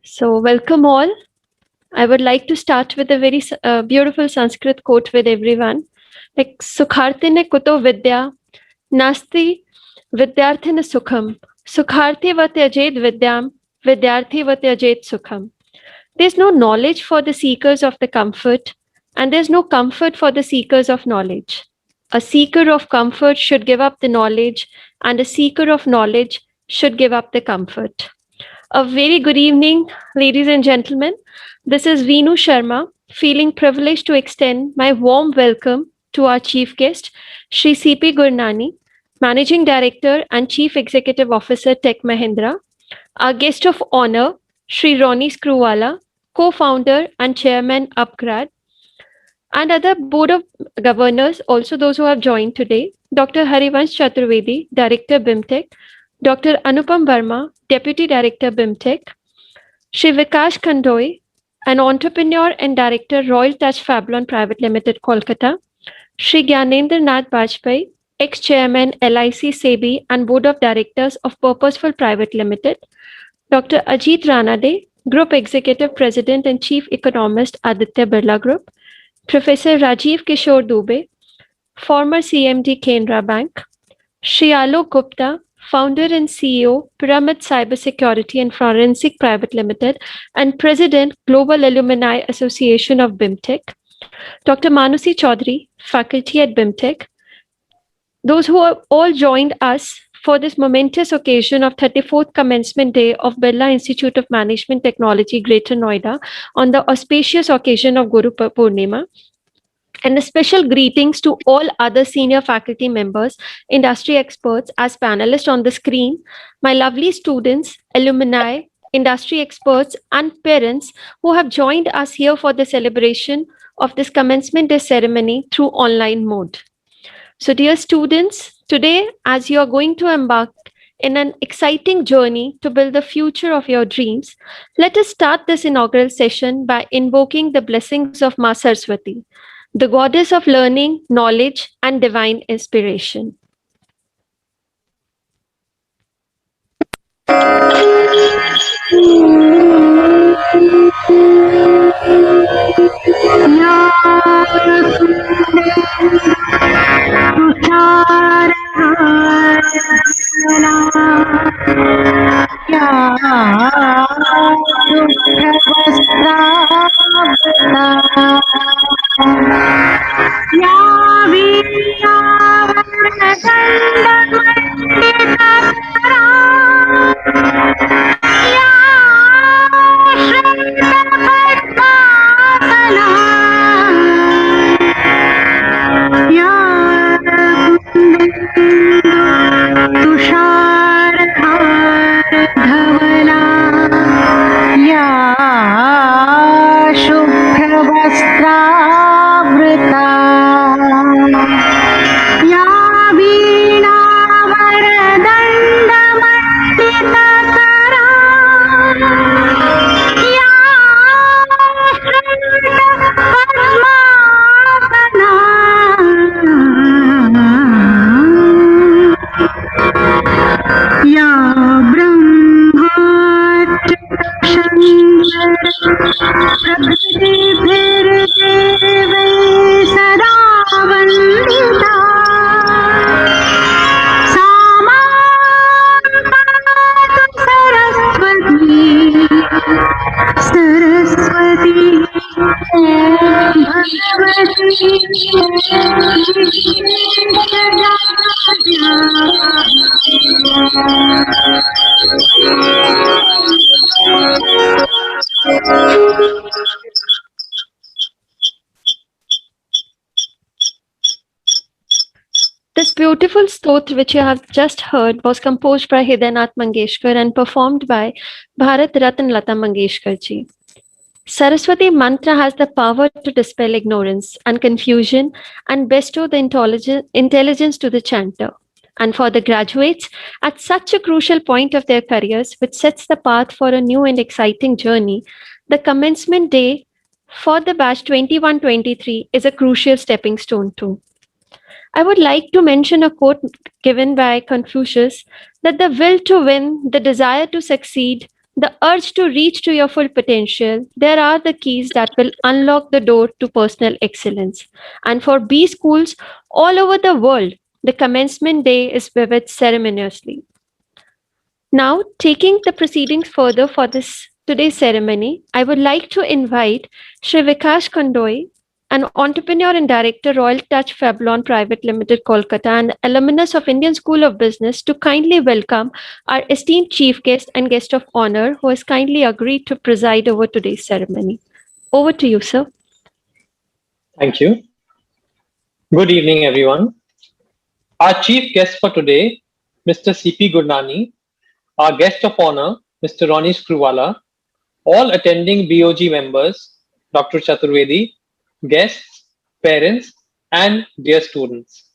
So, welcome all. I would like to start with a very beautiful Sanskrit quote with everyone. Like, Sukhartine kuto vidya, nasti vidyarthine sukham. Sukharthi vatyajed vidyam, vidyarthi vatyajed sukham. There's no knowledge for the seekers of the comfort, and there's no comfort for the seekers of knowledge. A seeker of comfort should give up the knowledge, and a seeker of knowledge should give up the comfort. A very good evening, ladies and gentlemen. This is Veenu Sharma, feeling privileged to extend my warm welcome to our chief guest, Sri C.P. Gurnani, Managing Director and Chief Executive Officer, Tech Mahindra. Our guest of honor, Sri Ronnie Screwwala, co-founder and chairman, Upgrad, and other board of governors, also those who have joined today, Dr. Harivansh Chaturvedi, Director, BIMTech, Dr. Anupam Verma, Deputy Director, BIMTech, Shri Vikash Khandoi, an entrepreneur and director, Royal Touch Fablon Private Limited, Kolkata, Shri Gyanendra Nath Bajpai, ex-chairman, LIC, SEBI, and board of directors of Purposeful Private Limited, Dr. Ajit Ranade, Group Executive President and Chief Economist, Aditya Birla Group, Professor Rajiv Kishore Dubey, former CMD, Canara Bank, Shri Alok Gupta, founder and CEO, Pyramid Cybersecurity and Forensic Private Limited, and President, Global Alumni Association of BIMTech, Dr. Manusi Chaudhary, faculty at BIMTech, those who have all joined us for this momentous occasion of 34th commencement day of Birla Institute of Management Technology, Greater Noida, on the auspicious occasion of Guru Purnima. And a special greetings to all other senior faculty members, industry experts as panelists on the screen, my lovely students, alumni, industry experts, and parents who have joined us here for the celebration of this commencement day ceremony through online mode. So, dear students, today, as you are going to embark in an exciting journey to build the future of your dreams, let us start this inaugural session by invoking the blessings of Ma Saraswati, the goddess of learning, knowledge, and divine inspiration. This beautiful stotra which you have just heard was composed by Hridaynath Mangeshkar and performed by Bharat Ratna Lata Mangeshkar ji. Saraswati mantra has the power to dispel ignorance and confusion and bestow the intelligence to the chanter. And for the graduates, at such a crucial point of their careers, which sets the path for a new and exciting journey, the commencement day for the batch 21-23 is a crucial stepping stone too. I would like to mention a quote given by Confucius that the will to win, the desire to succeed, the urge to reach to your full potential, there are the keys that will unlock the door to personal excellence. And for B schools all over the world, the commencement day is vivid ceremoniously. Now, taking the proceedings further for this today's ceremony, I would like to invite Shri Vikash Kandoi, an entrepreneur and director, Royal Touch Fablon Private Limited, Kolkata, and alumnus of Indian School of Business, to kindly welcome our esteemed chief guest and guest of honor, who has kindly agreed to preside over today's ceremony. Over to you, sir. Thank you. Good evening, everyone. Our chief guest for today, Mr. C.P. Gurnani, our guest of honor, Mr. Ronnie Screwvala, all attending BOG members, Dr. Chaturvedi, guests, parents, and dear students.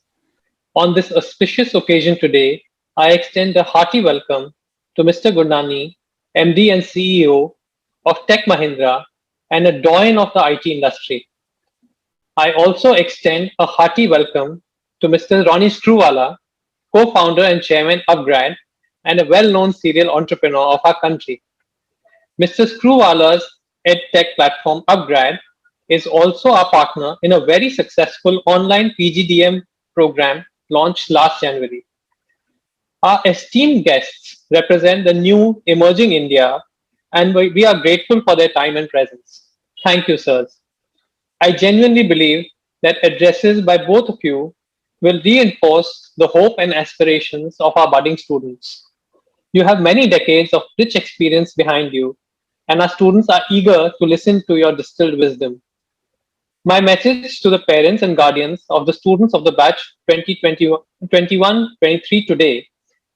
On this auspicious occasion today, I extend a hearty welcome to Mr. Gurnani, MD and CEO of Tech Mahindra and a doyen of the IT industry. I also extend a hearty welcome to Mr. Ronnie Screwvala, co-founder and chairman of Grad and a well-known serial entrepreneur of our country. Mr. Screwvala's EdTech platform Upgrad is also our partner in a very successful online PGDM program launched last January. Our esteemed guests represent the new emerging India, and we are grateful for their time and presence. Thank you, sirs. I genuinely believe that addresses by both of you will reinforce the hope and aspirations of our budding students. You have many decades of rich experience behind you, and our students are eager to listen to your distilled wisdom. My message to the parents and guardians of the students of the batch 2021-23 today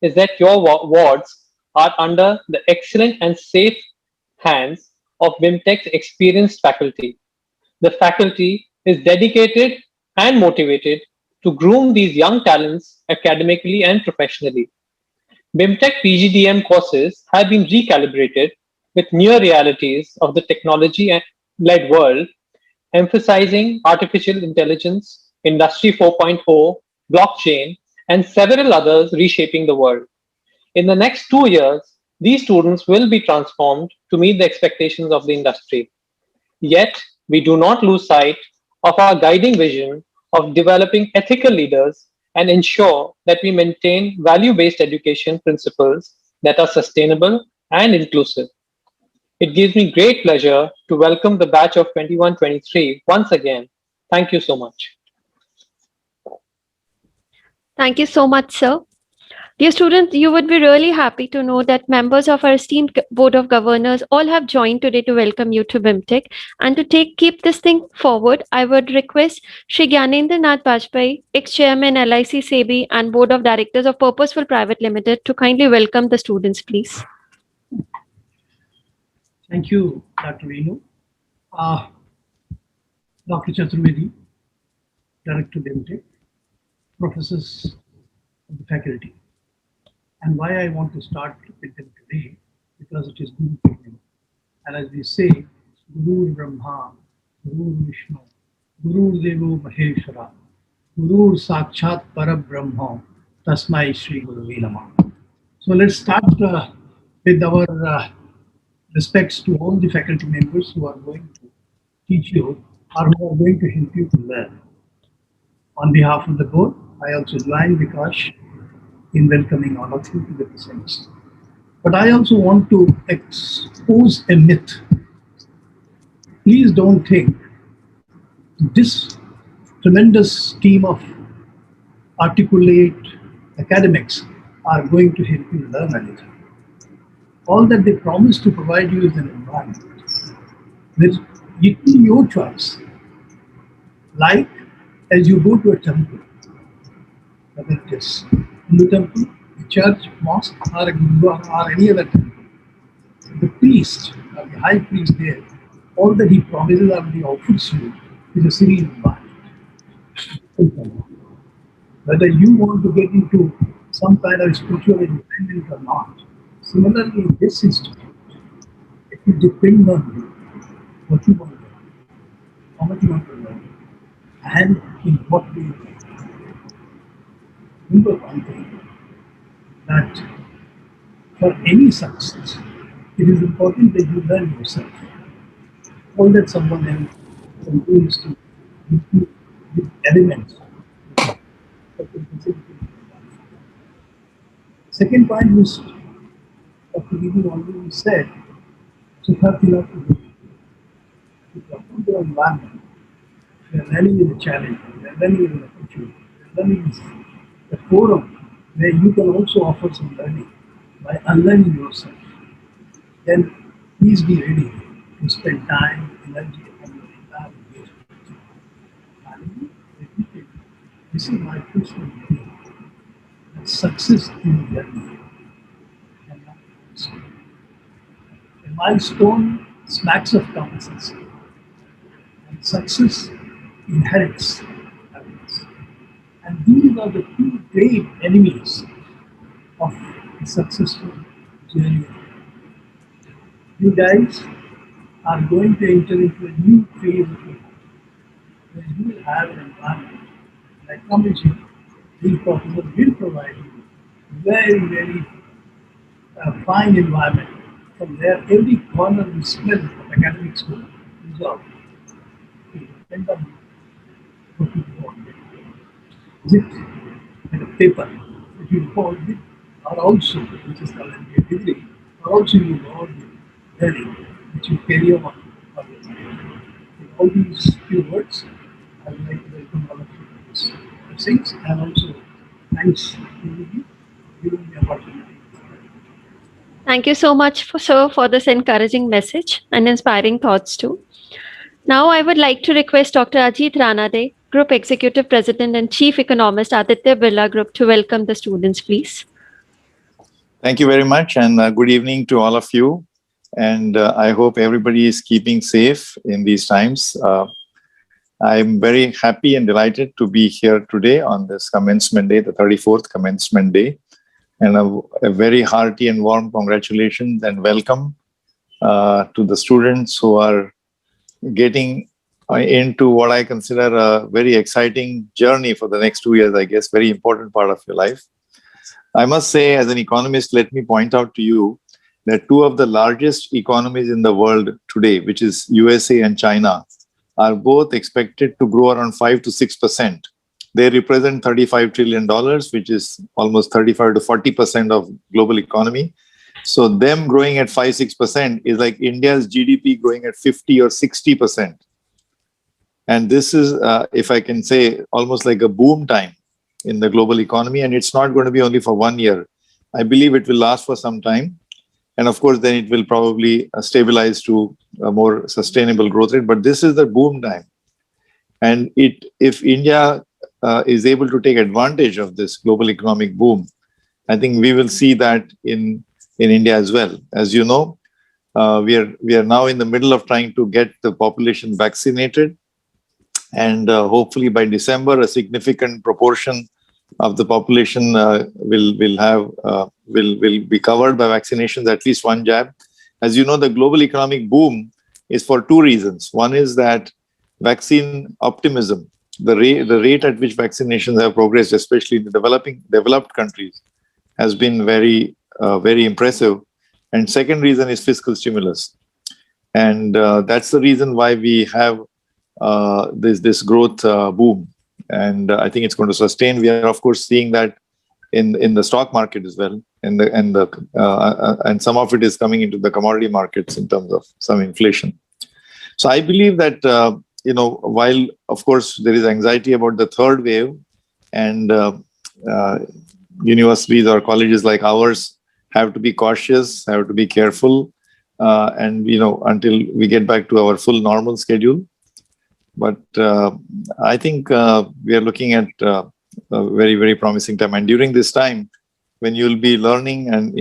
is that your wards are under the excellent and safe hands of BIMTech's experienced faculty. The faculty is dedicated and motivated to groom these young talents academically and professionally. BIMTech PGDM courses have been recalibrated with newer realities of the technology-led world, emphasizing artificial intelligence, Industry 4.0, blockchain, and several others reshaping the world. In the next 2 years, these students will be transformed to meet the expectations of the industry. Yet, we do not lose sight of our guiding vision of developing ethical leaders and ensure that we maintain value-based education principles that are sustainable and inclusive. It gives me great pleasure to welcome the batch of 21-23 once again. Thank you so much. Thank you so much, sir. Dear students, you would be really happy to know that members of our esteemed Board of Governors all have joined today to welcome you to BIMTech. And to keep this thing forward, I would request Shri Gyanendra Nath Bajpai, ex-chairman LIC SEBI and Board of Directors of Purposeful Private Limited, to kindly welcome the students, please. Thank you, Dr. Venu. Dr. Chaturvedi, Director BIMTech, professors of the faculty. And why I want to start with them today, because it is Guru Purnima. And as we say, Guru Brahma, Guru Vishnu, Guru Devo Maheshwara, Guru Sakshat Parabrahma, Tasmai Shri Guru Namah. So let's start with our respects to all the faculty members who are going to teach you or who are going to help you to learn. On behalf of the board, I also join Vikash in welcoming all of you to the present. But I also want to expose a myth. Please don't think this tremendous team of articulate academics are going to help you learn anything. All that they promise to provide you is an environment. It will be your choice. Like as you go to a temple, whether it is Hindu temple, a church, mosque, or a gurdwara, or any other temple, the priest or the high priest there, all that he promises or he offers you is a serene environment. Whether you want to get into some kind of spiritual independence or not, similarly in this institute, it will depend on you, what you want to learn, how much you want to learn, and in what way you want to learn. Remember one thing, that for any success, it is important that you learn yourself. All that someone else can do is to give you elements that can facilitate your life. Second point was Dr. Giri already said, Sukhathila to the environment. We are learning is a challenge, we are learning is an opportunity, we are learning is a forum where you can also offer some learning by unlearning yourself. Then please be ready to spend time, energy, and your entire engagement. Finally, repeatedly, this is my personal belief that success in learning cannot be milestone. A milestone smacks of competency, and success inherits happiness. And these are the two great enemies of a successful journey. You guys are going to enter into a new phase of your life where you will have an environment. And I promise you, these professors will provide you very, very fine environment. From there, every corner will smell of academic school. Resolve. It will depend on you what you want. Is it like a paper that you hold it, or also, which is called a degree, or also you hold the learning which you carry on for your life. With all these few words, I would like to welcome all of you to this things, and also thanks to you for giving me the opportunity. Thank you so much, sir, for this encouraging message and inspiring thoughts too. Now, I would like to request Dr. Ajit Ranade, Group Executive President and Chief Economist, Aditya Birla Group, to welcome the students, please. Thank you very much, and good evening to all of you. And I hope everybody is keeping safe in these times. I'm very happy and delighted to be here today on this commencement day, the 34th commencement day. And a very hearty and warm congratulations and welcome to the students who are getting into what I consider a very exciting journey for the next 2 years, I guess, very important part of your life. I must say, as an economist, let me point out to you that two of the largest economies in the world today, which is USA and China, are both expected to grow around 5 to 6%. They represent $35 trillion, which is almost 35 to 40% of global economy. So them growing at 5-6% is like India's GDP growing at 50 or 60%. And this is, if I can say, almost like a boom time in the global economy. And it's not going to be only for 1 year. I believe it will last for some time. And of course, then it will probably stabilize to a more sustainable growth rate. But this is the boom time. And if India is able to take advantage of this global economic boom, I think we will see that in India as well. As you know, we are now in the middle of trying to get the population vaccinated. And hopefully by December, a significant proportion of the population will be covered by vaccinations, at least one jab. As you know, the global economic boom is for two reasons. One is that vaccine optimism, the rate at which vaccinations have progressed, especially in the developed countries, has been very impressive. And second reason is fiscal stimulus. And that's the reason why we have this growth boom. And I think it's going to sustain. We are, of course, seeing that in the stock market as well, and some of it is coming into the commodity markets in terms of some inflation. So I believe that while of course there is anxiety about the third wave, and universities or colleges like ours have to be cautious, have to be careful, and until we get back to our full normal schedule. But I think we are looking at a very, very promising time. And during this time, when you'll be learning and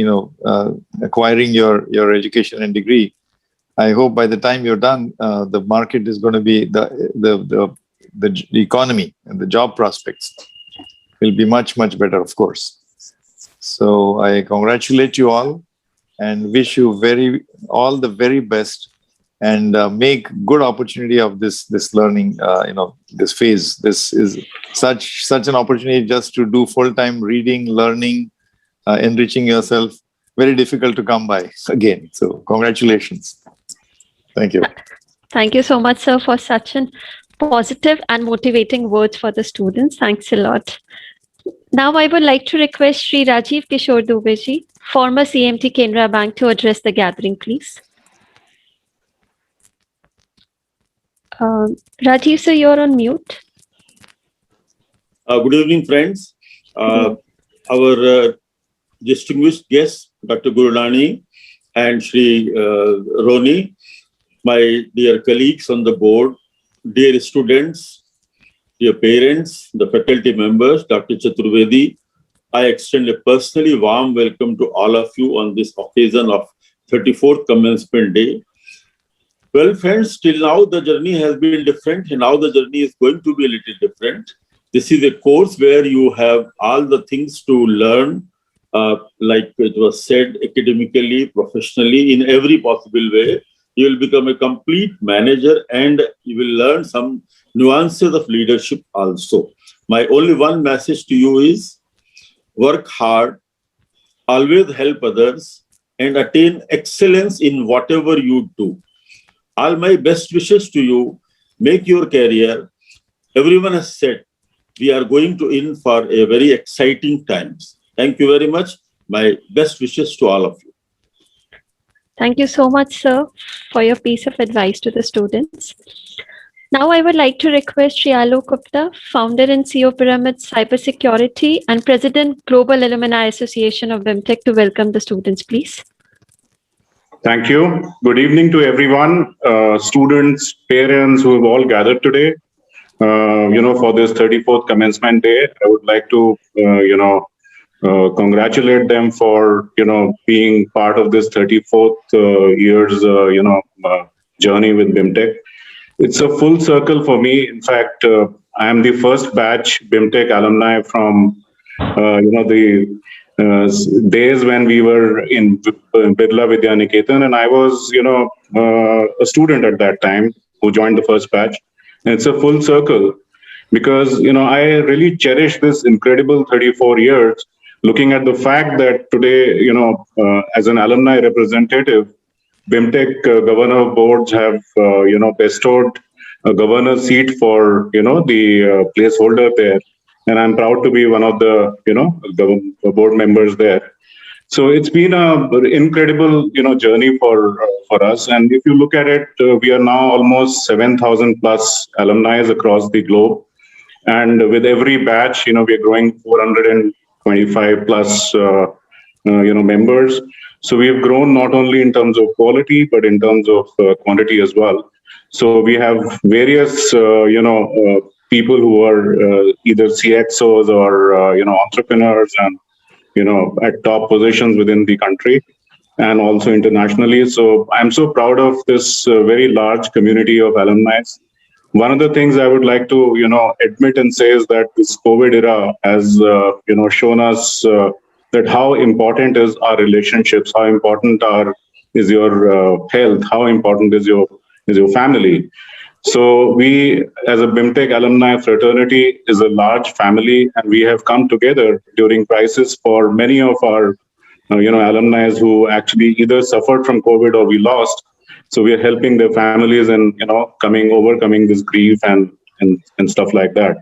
acquiring your education and degree, I hope by the time you're done, the market is going to be the economy and the job prospects will be much, much better, of course. So I congratulate you all and wish you all the very best. And make good opportunity of this learning, this phase. This is such an opportunity just to do full-time reading, learning, enriching yourself very difficult to come by again. So congratulations. Thank you. Thank you so much, sir, for such an positive and motivating words for the students. Thanks a lot. Now I would like to request Sri Rajiv Kishore Dubey ji, former CMT Canara Bank, to address the gathering, please. Rajiv, sir, you're on mute. Good evening, friends. Our distinguished guests, Dr. Gurnani and Shri Roni, my dear colleagues on the board, dear students, dear parents, the faculty members, Dr. Chaturvedi, I extend a personally warm welcome to all of you on this occasion of 34th Commencement Day. Well, friends, till now the journey has been different, and now the journey is going to be a little different. This is a course where you have all the things to learn, like it was said, academically, professionally, in every possible way. You will become a complete manager and you will learn some nuances of leadership also. My only one message to you is work hard, always help others, and attain excellence in whatever you do. All my best wishes to you. Make your career. Everyone has said we are going to in for a very exciting times. Thank you very much. My best wishes to all of you. Thank you so much, sir, for your piece of advice to the students. Now I would like to request Sri Alok Gupta, founder and CEO Pyramid Cybersecurity and President Global Alumni Association of BIMTech, to welcome the students, please. Thank you. Good evening to everyone, students, parents who have all gathered today. For this 34th commencement day, I would like to, congratulate them for, being part of this 34th year's, journey with BIMTech. It's a full circle for me. In fact, I am the first batch BIMTech alumni from, the days when we were in Birla Vidya Niketan, and I was, a student at that time who joined the first batch. And it's a full circle because, I really cherish this incredible 34 years, looking at the fact that today, as an alumni representative, BIMTech governor boards have, bestowed a governor's seat for, the placeholder there. And I'm proud to be one of the, the board members there. So it's been an incredible, journey for us. And if you look at it, we are now almost 7,000 plus alumni across the globe. And with every batch, we are growing 425 plus, members. So we have grown not only in terms of quality, but in terms of quantity as well. So we have various, people who are either CXOs or, entrepreneurs and, at top positions within the country and also internationally. So I'm so proud of this very large community of alumni. One of the things I would like to, admit and say is that this COVID era has, shown us that how important is our relationships, how important is your health, how important is your family. So we, as a BIMTech alumni fraternity, is a large family, and we have come together during crisis for many of our, alumni who actually either suffered from COVID or we lost. So we are helping their families and, overcoming this grief and stuff like that.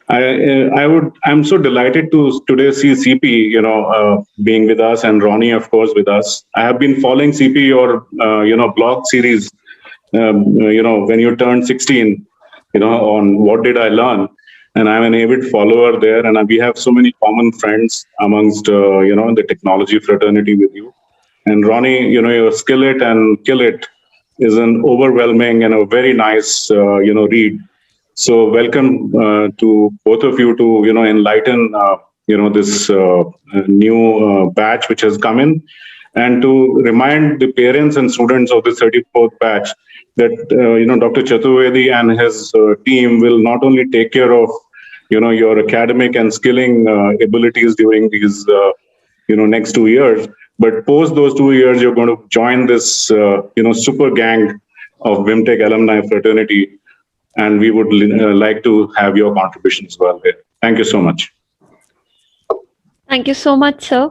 I'm so delighted to today see CP, being with us, and Ronnie, of course, with us. I have been following CP, your, blog series. When you turn 16, on what did I learn? And I'm an avid follower there. And we have so many common friends amongst, the technology fraternity with you. And Ronnie, your Skill It and Kill It is an overwhelming and a very nice, read. So welcome to both of you to, enlighten, this new batch which has come in. And to remind the parents and students of the 34th batch that, Dr. Chaturvedi and his team will not only take care of, your academic and skilling abilities during these, next 2 years, but post those 2 years, you're going to join this, super gang of BIMTech alumni fraternity. And we would like to have your contribution as well there. Thank you so much. Thank you so much, sir.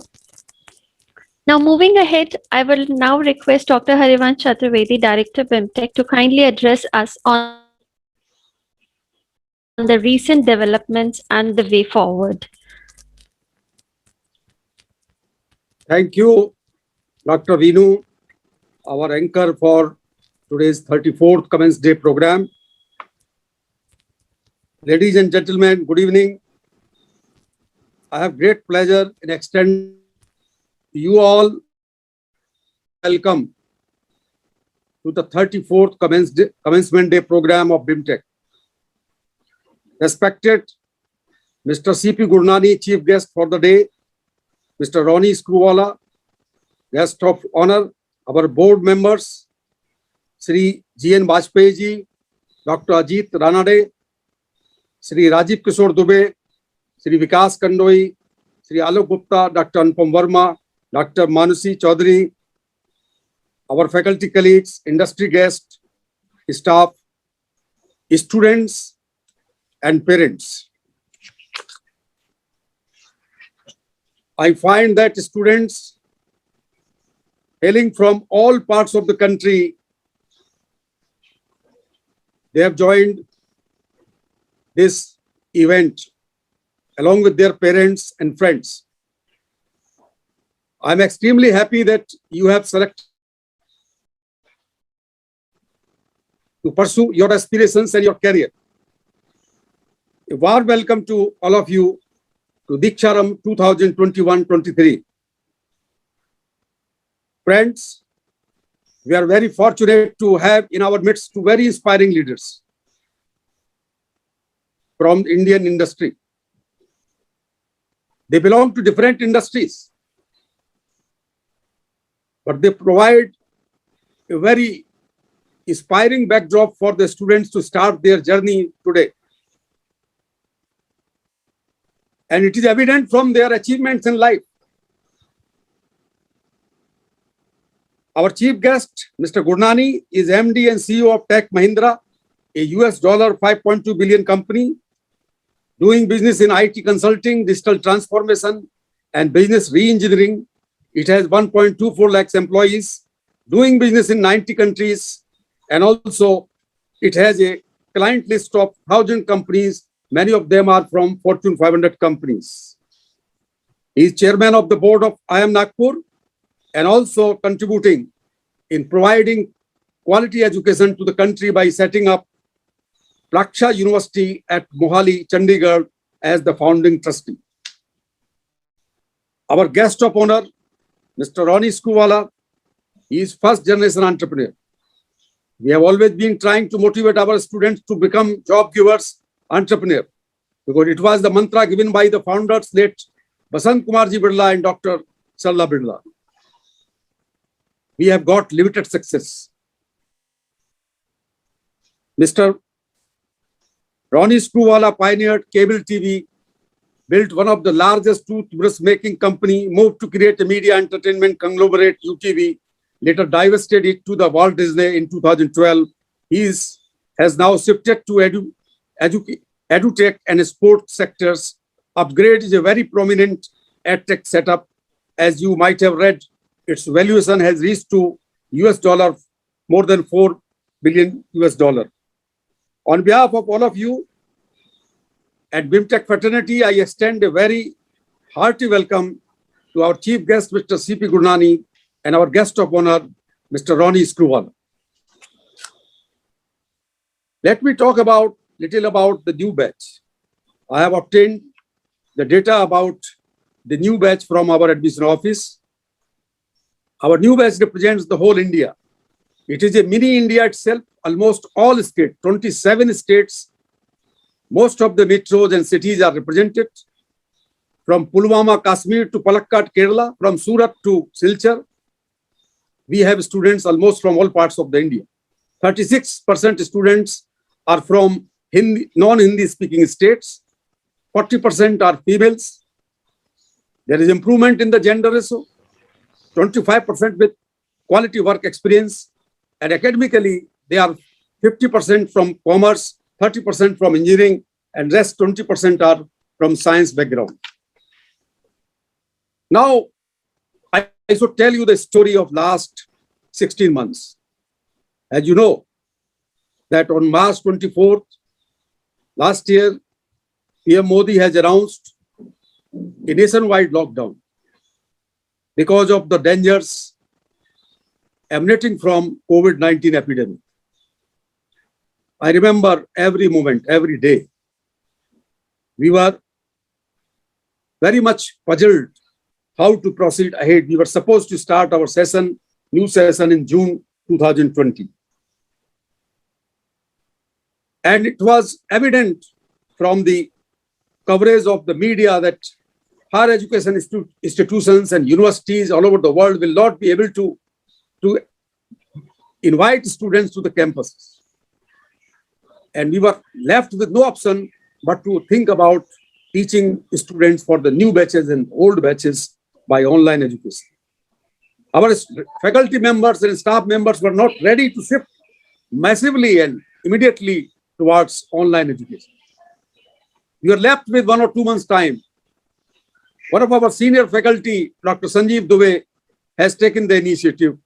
Now, moving ahead, I will now request Dr. Harivansh Chaturvedi, Director BIMTech, to kindly address us on the recent developments and the way forward. Thank you, Dr. Vinu, our anchor for today's 34th Commence Day program. Ladies and gentlemen, good evening. I have great pleasure in extending to you all welcome to the 34th Commencement Day program of BIMTech. Respected Mr. C.P. Gurnani, Chief Guest for the day, Mr. Ronnie Screwvala, Guest of Honor, our board members, Sri G.N. Bajpayee ji, Dr. Ajit Ranade, Sri Rajiv Kishore Dubey, Sri Vikas Kandoi, Sri Alok Gupta, Dr. Anupam Verma, Dr. Manusi Chaudhary, our faculty colleagues, industry guests, staff, students, and parents. I find that students hailing from all parts of the country, they have joined this event along with their parents and friends. I'm extremely happy that you have selected to pursue your aspirations and your career. A warm welcome to all of you to Diksharam 2021-23. Friends, we are very fortunate to have in our midst two very inspiring leaders from the Indian industry. They belong to different industries, but they provide a very inspiring backdrop for the students to start their journey today. And it is evident from their achievements in life. Our chief guest, Mr. Gurnani, is MD and CEO of Tech Mahindra, a US $5.2 billion company doing business in IT consulting, digital transformation, and business re-engineering. It has 1.24 lakhs employees, doing business in 90 countries, and also it has a client list of 1,000 companies. Many of them are from Fortune 500 companies. He is chairman of the board of IIM Nagpur and also contributing in providing quality education to the country by setting up Plaksha University at Mohali, Chandigarh as the founding trustee. Our guest of honor, Mr. Ronnie Screwvala, he is first generation entrepreneur. We have always been trying to motivate our students to become job givers, entrepreneur, because it was the mantra given by the founders, late Basant Kumarji Birla and Dr. Sarla Birla. We have got limited success. Mr. Ronnie Screwvala pioneered cable TV, built one of the largest toothbrush making company, moved to create a media entertainment conglomerate, UTV, later divested it to the Walt Disney in 2012. He has now shifted to edutech and sports sectors. Upgrade is a very prominent edtech setup. As you might have read, its valuation has reached to more than $4 billion. On behalf of all of you at BIMTech fraternity, I extend a very hearty welcome to our chief guest, Mr. C.P. Gurnani, and our guest of honor, Mr. Ronnie Screwvala. Let me talk little about the new batch. I have obtained the data about the new batch from our admission office. Our new batch represents the whole India. It is a mini India itself, almost all states, 27 states. Most of the metros and cities are represented. From Pulwama, Kashmir to Palakkad, Kerala, from Surat to Silchar. We have students almost from all parts of the India. 36% students are from non-Hindi speaking states. 40% are females. There is improvement in the gender ratio. 25% with quality work experience. And academically, they are 50% from commerce, 30% from engineering, and rest 20% are from science background. Now, I should tell you the story of last 16 months. As you know, that on March 24th, last year, PM Modi has announced a nationwide lockdown because of the dangers emanating from COVID-19 epidemic. I remember every moment, every day. We were very much puzzled how to proceed ahead. We were supposed to start our session, new session in June 2020. And it was evident from the coverage of the media that higher education institutions and universities all over the world will not be able to invite students to the campuses. And we were left with no option but to think about teaching students for the new batches and old batches by online education. Our faculty members and staff members were not ready to shift massively and immediately towards online education. We were left with 1 or 2 months' time. One of our senior faculty, Dr. Sanjeev Dubey, has taken the initiative.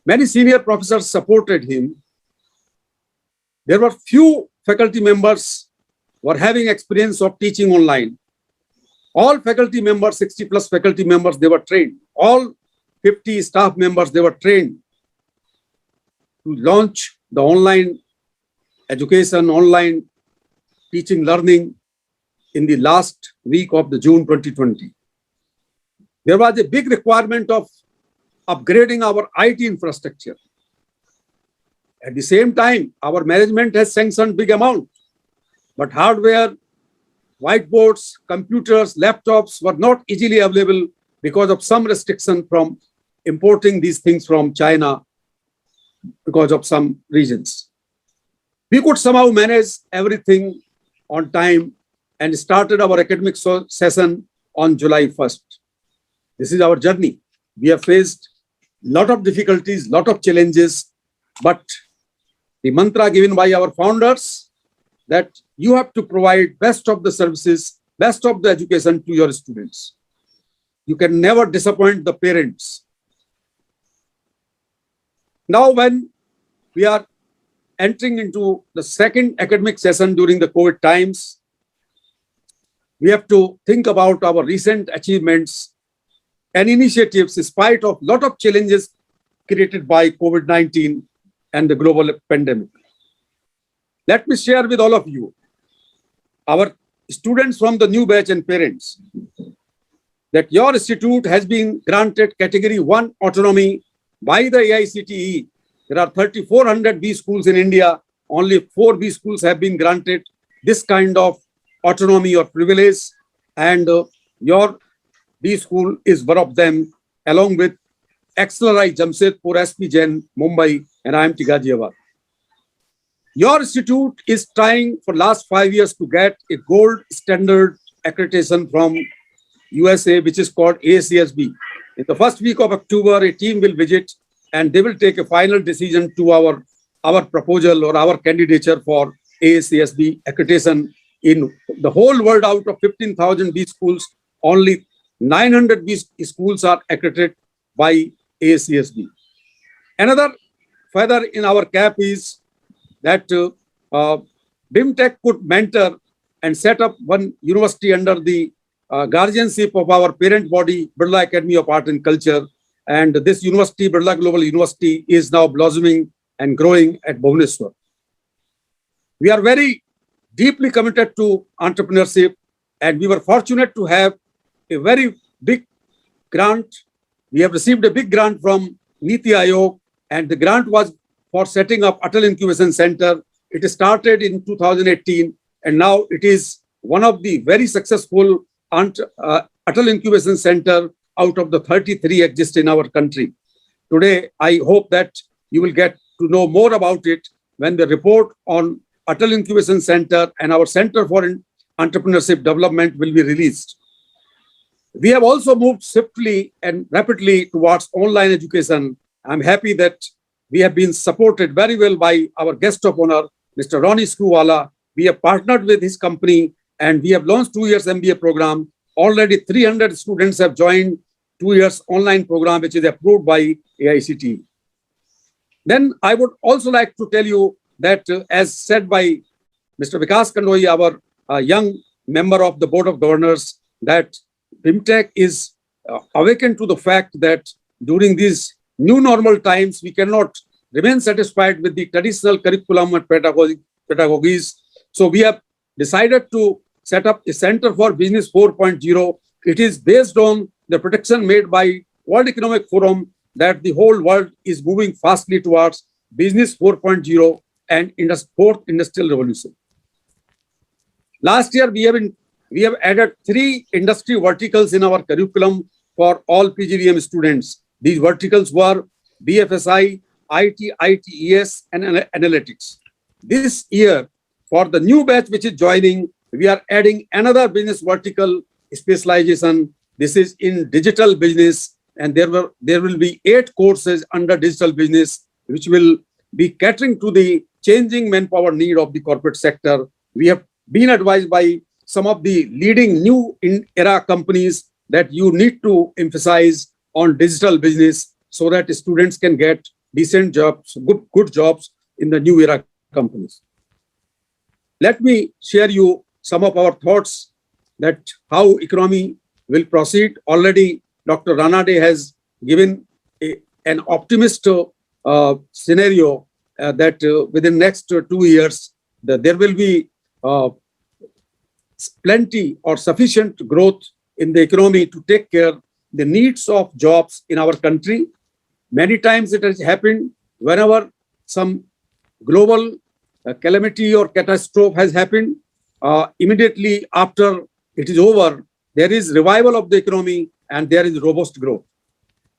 Many senior professors supported him. There were few faculty members who were having experience of teaching online. All faculty members, 60 plus faculty members, they were trained. All 50 staff members, they were trained to launch the online education, online teaching, learning in the last week of the June 2020. There was a big requirement of upgrading our IT infrastructure. At the same time, our management has sanctioned big amount, but hardware, whiteboards, computers, laptops were not easily available because of some restriction from importing these things from China because of some reasons. We could somehow manage everything on time and started our academic session on July 1st. This is our journey. We have faced a lot of difficulties, lot of challenges, but the mantra given by our founders that you have to provide best of the services, best of the education to your students. You can never disappoint the parents. Now, when we are entering into the second academic session during the COVID times, we have to think about our recent achievements and initiatives in spite of a lot of challenges created by COVID-19 and the global pandemic. Let me share with all of you, our students from the new batch and parents, that your institute has been granted category 1 autonomy by the AICTE. There are 3,400 B schools in India. Only 4 B schools have been granted this kind of autonomy or privilege. And your B school is one of them, along with XLRI Jamshedpur, SP Jain, Mumbai, and IMT Ghaziabad. Your institute is trying for last 5 years to get a gold standard accreditation from USA, which is called AACSB. In the first week of October, a team will visit and they will take a final decision to our proposal or our candidature for AACSB accreditation. In the whole world, out of 15,000 B schools, only 900 B schools are accredited by AACSB. Another feather in our cap is that BIMTech could mentor and set up one university under the guardianship of our parent body, Birla Academy of Art and Culture. And this university, Birla Global University, is now blossoming and growing at Bhubaneswar. We are very deeply committed to entrepreneurship, and we were fortunate to have a very big grant. We have received a big grant from Niti Aayog, and the grant was for setting up Atal Incubation Center. It started in 2018, and now it is one of the very successful Atal Incubation Center out of the 33 exist in our country. Today, I hope that you will get to know more about it when the report on Atal Incubation Center and our Center for Entrepreneurship Development will be released. We have also moved swiftly and rapidly towards online education. I'm happy that we have been supported very well by our guest of honor, Mr. Ronnie Screwvala. We have partnered with his company and we have launched 2 years MBA program. Already 300 students have joined 2 years online program, which is approved by AICTE. Then I would also like to tell you that, as said by Mr. Vikas Kandoi, our young member of the Board of Governors, that BIMTech is awakened to the fact that during these new normal times, we cannot remain satisfied with the traditional curriculum and pedagogies. So we have decided to set up a Center for Business 4.0. It is based on the prediction made by World Economic Forum that the whole world is moving fastly towards Business 4.0 and fourth industrial revolution. Last year, we have added 3 industry verticals in our curriculum for all PGDM students. These verticals were BFSI, IT, ITES, and analytics. This year, for the new batch which is joining, we are adding another business vertical specialization. This is in digital business, and there will be 8 courses under digital business, which will be catering to the changing manpower need of the corporate sector. We have been advised by some of the leading new era companies that you need to emphasize on digital business so that students can get decent jobs, good jobs in the new era companies. Let me share you some of our thoughts that how economy will proceed. Already, Dr. Ranade has given an optimist scenario that within next 2 years, there will be plenty or sufficient growth in the economy to take care of the needs of jobs in our country. Many times it has happened whenever some global calamity or catastrophe has happened, immediately after it is over, there is revival of the economy and there is robust growth.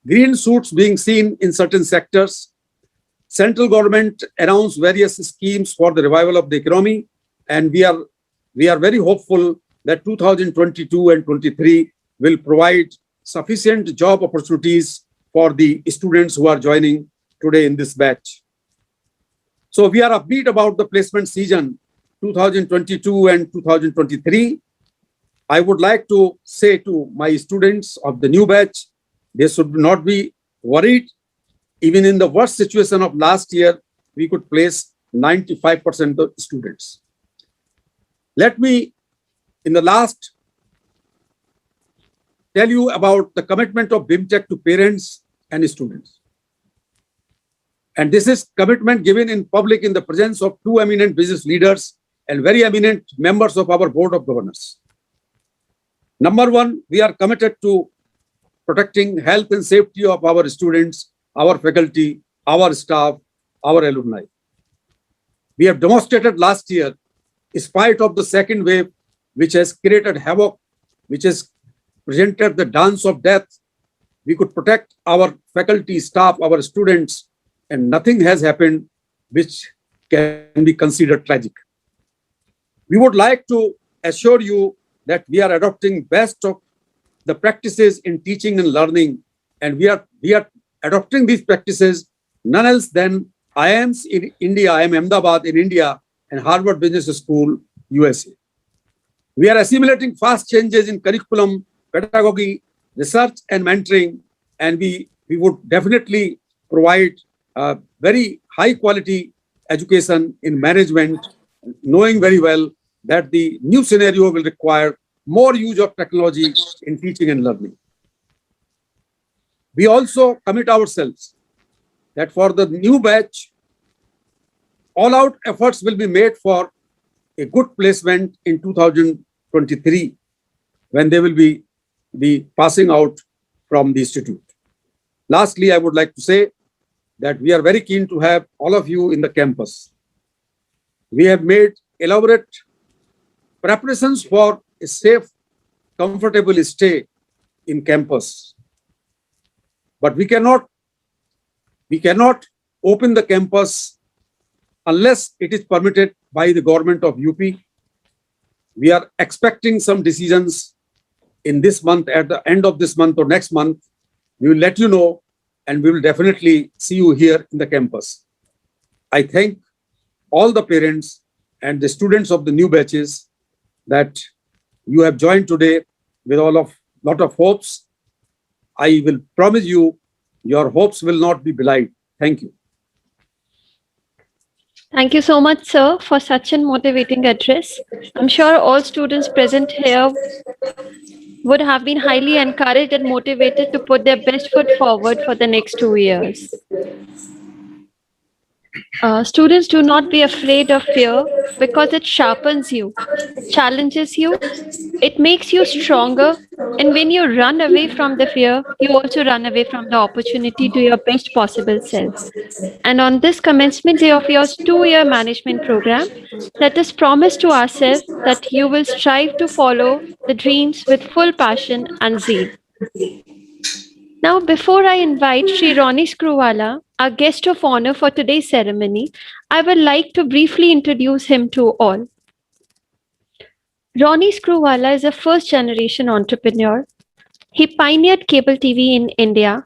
Green shoots being seen in certain sectors. Central government announced various schemes for the revival of the economy, and we are very hopeful that 2022 and 23 will provide sufficient job opportunities for the students who are joining today in this batch. So we are upbeat about the placement season 2022 and 2023. I would like to say to my students of the new batch, they should not be worried. Even in the worst situation of last year, we could place 95% of students. Let me, in the last, tell you about the commitment of BIMTech to parents and students. And this is commitment given in public in the presence of 2 eminent business leaders and very eminent members of our Board of Governors. Number 1, we are committed to protecting health and safety of our students, our faculty, our staff, our alumni. We have demonstrated last year, in spite of the second wave, which has created havoc, which has presented the dance of death, we could protect our faculty, staff, our students, and nothing has happened which can be considered tragic. We would like to assure you that we are adopting best of the practices in teaching and learning, and we are adopting these practices none else than IIMs in India, IIM Ahmedabad in India, and Harvard Business School, USA. We are assimilating fast changes in curriculum, pedagogy, research, and mentoring, and we would definitely provide very high quality education in management, knowing very well that the new scenario will require more use of technology in teaching and learning. We also commit ourselves that for the new batch, all out efforts will be made for a good placement in 2023 when they will be passing out from the institute. Lastly, I would like to say that we are very keen to have all of you in the campus. We have made elaborate preparations for a safe, comfortable stay in campus. But we cannot open the campus unless it is permitted by the government of UP. We are expecting some decisions in this month, at the end of this month or next month. We will let you know, and we will definitely see you here in the campus. I thank all the parents and the students of the new batches that you have joined today with lot of hopes. I will promise you, your hopes will not be belied. Thank you. Thank you so much, sir, for such a motivating address. I'm sure all students present here would have been highly encouraged and motivated to put their best foot forward for the next 2 years. Students, do not be afraid of fear because it sharpens you, challenges you, it makes you stronger. And when you run away from the fear, you also run away from the opportunity to your best possible self. And on this commencement day of your 2-year management program, let us promise to ourselves that you will strive to follow the dreams with full passion and zeal. Now, before I invite Sri Ronnie Screwvala, our guest of honor for today's ceremony, I would like to briefly introduce him to all. Ronnie Screwvala is a first-generation entrepreneur. He pioneered cable TV in India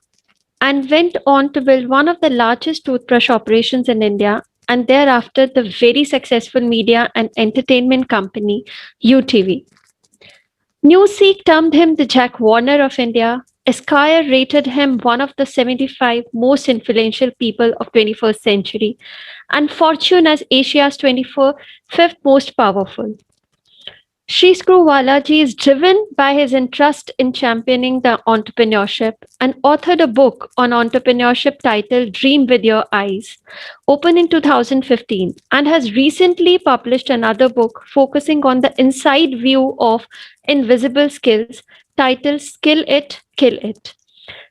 and went on to build one of the largest toothbrush operations in India, and thereafter the very successful media and entertainment company, UTV. Newsweek termed him the Jack Warner of India. Esquire rated him one of the 75 most influential people of 21st century, and Fortune as Asia's 25th most powerful. Sri Screwvala ji is driven by his interest in championing the entrepreneurship and authored a book on entrepreneurship titled Dream With Your Eyes, open in 2015, and has recently published another book focusing on the inside view of invisible skills titled Skill It, Kill It.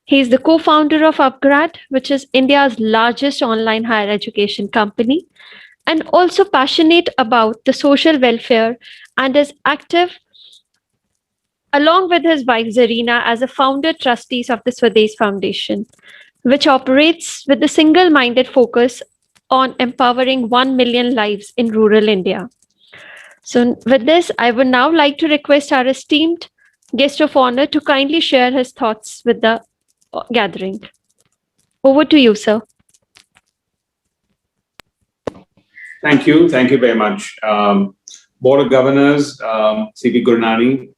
He is the co-founder of Upgrad, which is India's largest online higher education company, and also passionate about the social welfare and is active along with his wife Zarina as a founder trustees of the Swadesh Foundation, which operates with a single-minded focus on empowering 1 million lives in rural India. So with this, I would now like to request our esteemed guest of honor to kindly share his thoughts with the gathering. Over to you, sir. Thank you. Thank you very much. Board of Governors, C.P. Gurnani,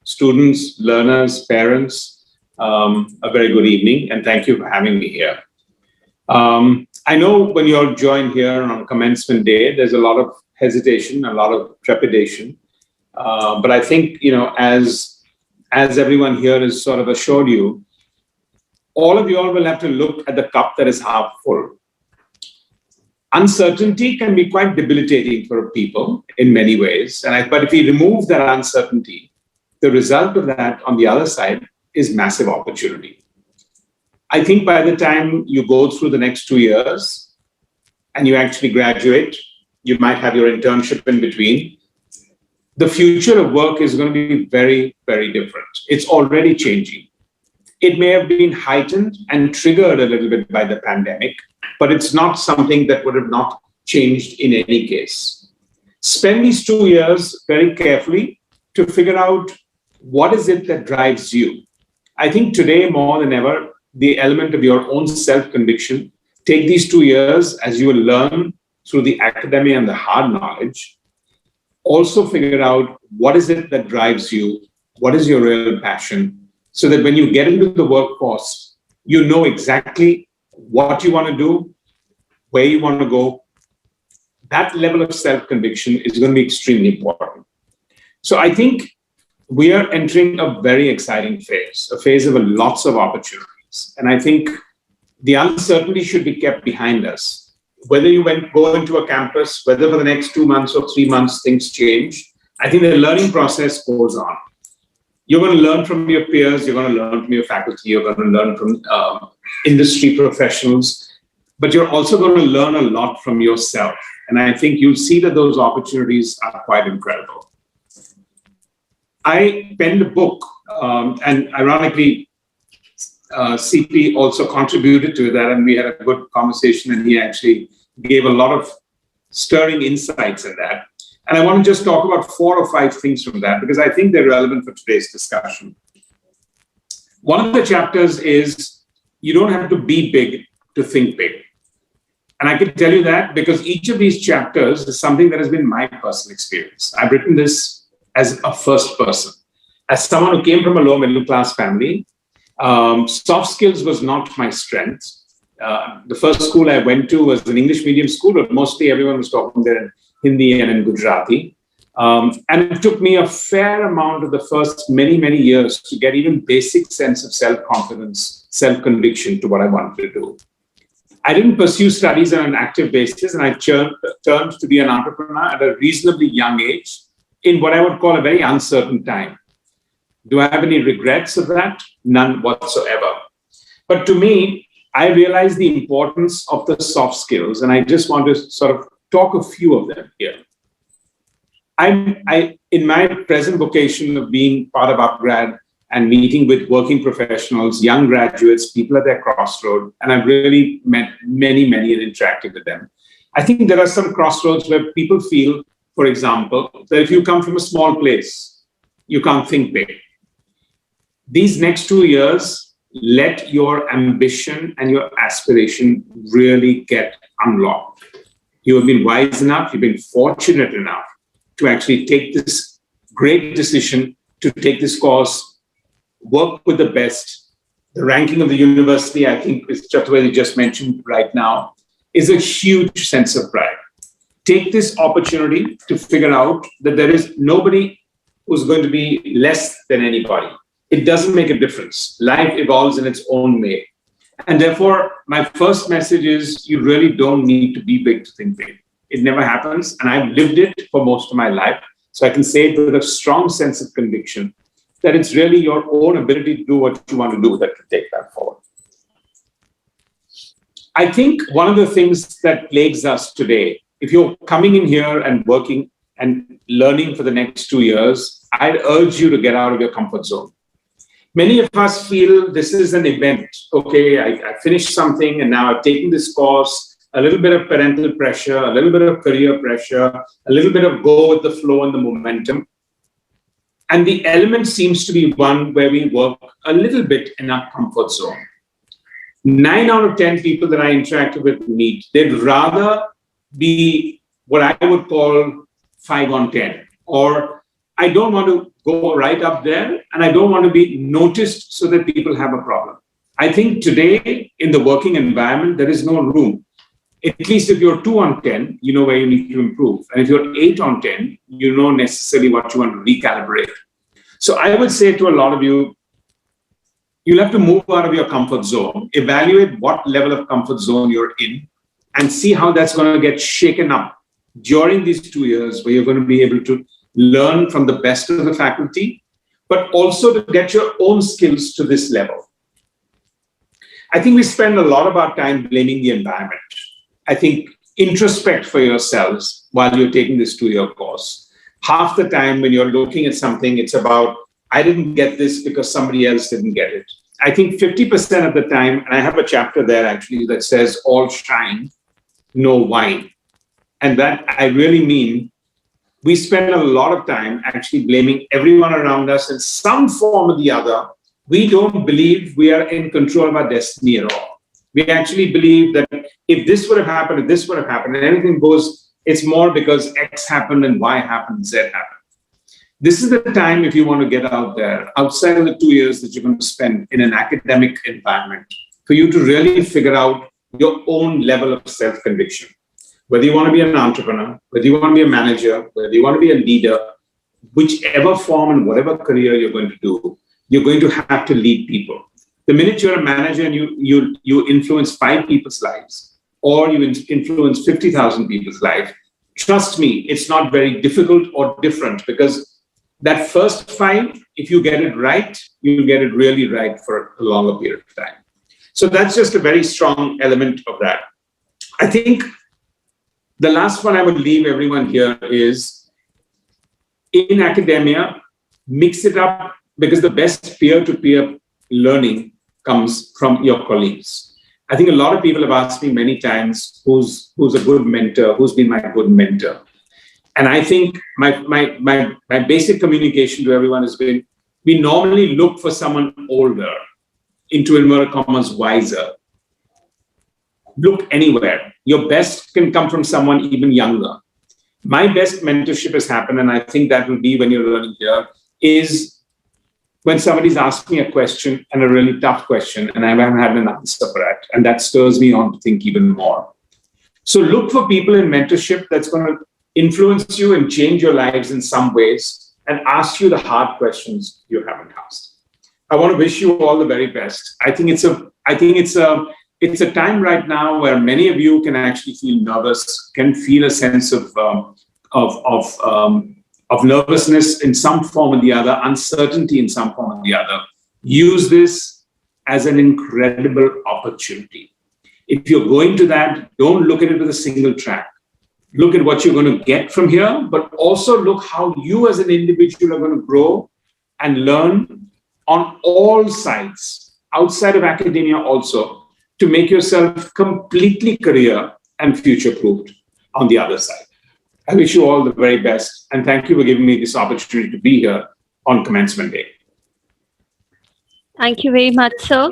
students, learners, parents, a very good evening, and thank you for having me here. I know when you all join here on commencement day, there's a lot of hesitation, a lot of trepidation. But I think, as everyone here has sort of assured you, all of you all will have to look at the cup that is half full. Uncertainty can be quite debilitating for people in many ways. But if we remove that uncertainty, the result of that on the other side is massive opportunity. I think by the time you go through the next 2 years and you actually graduate, you might have your internship in between. The future of work is going to be very, very different. It's already changing. It may have been heightened and triggered a little bit by the pandemic, but it's not something that would have not changed in any case. Spend these 2 years very carefully to figure out what is it that drives you. I think today more than ever, the element of your own self-conviction, take these 2 years as you will learn through the academia and the hard knowledge. Also figure out what is it that drives you, what is your real passion, so that when you get into the workforce, you know exactly what you want to do, where you want to go. That level of self-conviction is going to be extremely important. So I think we are entering a very exciting phase, a phase of lots of opportunities. And I think the uncertainty should be kept behind us. Whether you go into a campus, whether for the next 2 months or 3 months things change, I think the learning process goes on. You're going to learn from your peers, you're going to learn from your faculty, you're going to learn from industry professionals, but you're also going to learn a lot from yourself. And I think you'll see that those opportunities are quite incredible. I penned a book, and ironically, CP also contributed to that, and we had a good conversation, and he actually gave a lot of stirring insights in that. And I want to just talk about 4 or 5 things from that, because I think they're relevant for today's discussion. One of the chapters is, you don't have to be big to think big. And I can tell you that because each of these chapters is something that has been my personal experience. I've written this as a first person. As someone who came from a low middle class family, Soft skills was not my strength. The first school I went to was an English medium school, but mostly everyone was talking there in Hindi and in Gujarati. And it took me a fair amount of the first many, many years to get even basic sense of self-confidence, self-conviction to what I wanted to do. I didn't pursue studies on an active basis, and I turned to be an entrepreneur at a reasonably young age in what I would call a very uncertain time. Do I have any regrets of that? None whatsoever. But to me, I realized the importance of the soft skills, and I just want to sort of talk a few of them here. In my present vocation of being part of UpGrad and meeting with working professionals, young graduates, people at their crossroad, and I've really met many, many and interacted with them. I think there are some crossroads where people feel, for example, that if you come from a small place, you can't think big. These next 2 years, let your ambition and your aspiration really get unlocked. You have been wise enough, you've been fortunate enough to actually take this great decision to take this course, work with the best. The ranking of the university, I think, as Chaturvedi just mentioned right now, is a huge sense of pride. Take this opportunity to figure out that there is nobody who's going to be less than anybody. It doesn't make a difference. Life evolves in its own way. And therefore, my first message is you really don't need to be big to think big. It never happens. And I've lived it for most of my life. So I can say it with a strong sense of conviction that it's really your own ability to do what you want to do that can take that forward. I think one of the things that plagues us today, if you're coming in here and working and learning for the next 2 years, I'd urge you to get out of your comfort zone. Many of us feel this is an event. Okay, I finished something and now I've taken this course, a little bit of parental pressure, a little bit of career pressure, a little bit of go with the flow and the momentum. And the element seems to be one where we work a little bit in our comfort zone. 9 out of 10 people that I interacted with meet, they'd rather be what I would call 5 on 10, or I don't want to go right up there and I don't want to be noticed so that people have a problem. I think today in the working environment, there is no room. At least if you're 2 on 10, you know where you need to improve. And if you're 8 on 10, you know necessarily what you want to recalibrate. So I would say to a lot of you, you'll have to move out of your comfort zone, evaluate what level of comfort zone you're in, and see how that's going to get shaken up during these 2 years where you're going to be able to learn from the best of the faculty, but also to get your own skills to this level. I think we spend a lot of our time blaming the environment. I think introspect for yourselves while you're taking this 2-year course. Half the time when you're looking at something, it's about, I didn't get this because somebody else didn't get it. I think 50% of the time, and I have a chapter there actually that says all shine, no wine. And that I really mean, we spend a lot of time actually blaming everyone around us in some form or the other. We don't believe we are in control of our destiny at all. We actually believe that if this would have happened, if this would have happened, and anything goes, it's more because X happened and Y happened, Z happened. This is the time if you want to get out there, outside of the 2 years that you're going to spend in an academic environment, for you to really figure out your own level of self-conviction. Whether you want to be an entrepreneur, whether you want to be a manager, whether you want to be a leader, whichever form and whatever career you're going to do, you're going to have to lead people. The minute you're a manager and you influence 5 people's lives, or you influence 50,000 people's lives, trust me, it's not very difficult or different, because that first 5, if you get it right, you'll get it really right for a longer period of time. So that's just a very strong element of that. I think the last one I would leave everyone here is, in academia, mix it up, because the best peer-to-peer learning comes from your colleagues. I think a lot of people have asked me many times, who's a good mentor, who's been my good mentor? And I think my basic communication to everyone has been, we normally look for someone older, into inverted commas, wiser. Look anywhere. Your best can come from someone even younger. My best mentorship has happened, and I think that will be when you're learning here, is when somebody's asked me a question and a really tough question and I haven't had an answer for it. And that stirs me on to think even more. So look for people in mentorship that's going to influence you and change your lives in some ways and ask you the hard questions you haven't asked. I want to wish you all the very best. I think it's a time right now where many of you can actually feel nervous, can feel a sense of nervousness in some form or the other, uncertainty in some form or the other. Use this as an incredible opportunity. If you're going to that, don't look at it with a single track. Look at what you're going to get from here, but also look how you as an individual are going to grow and learn on all sides, outside of academia also, to make yourself completely career and future-proofed on the other side. I wish you all the very best, and thank you for giving me this opportunity to be here on Commencement Day. Thank you very much, sir,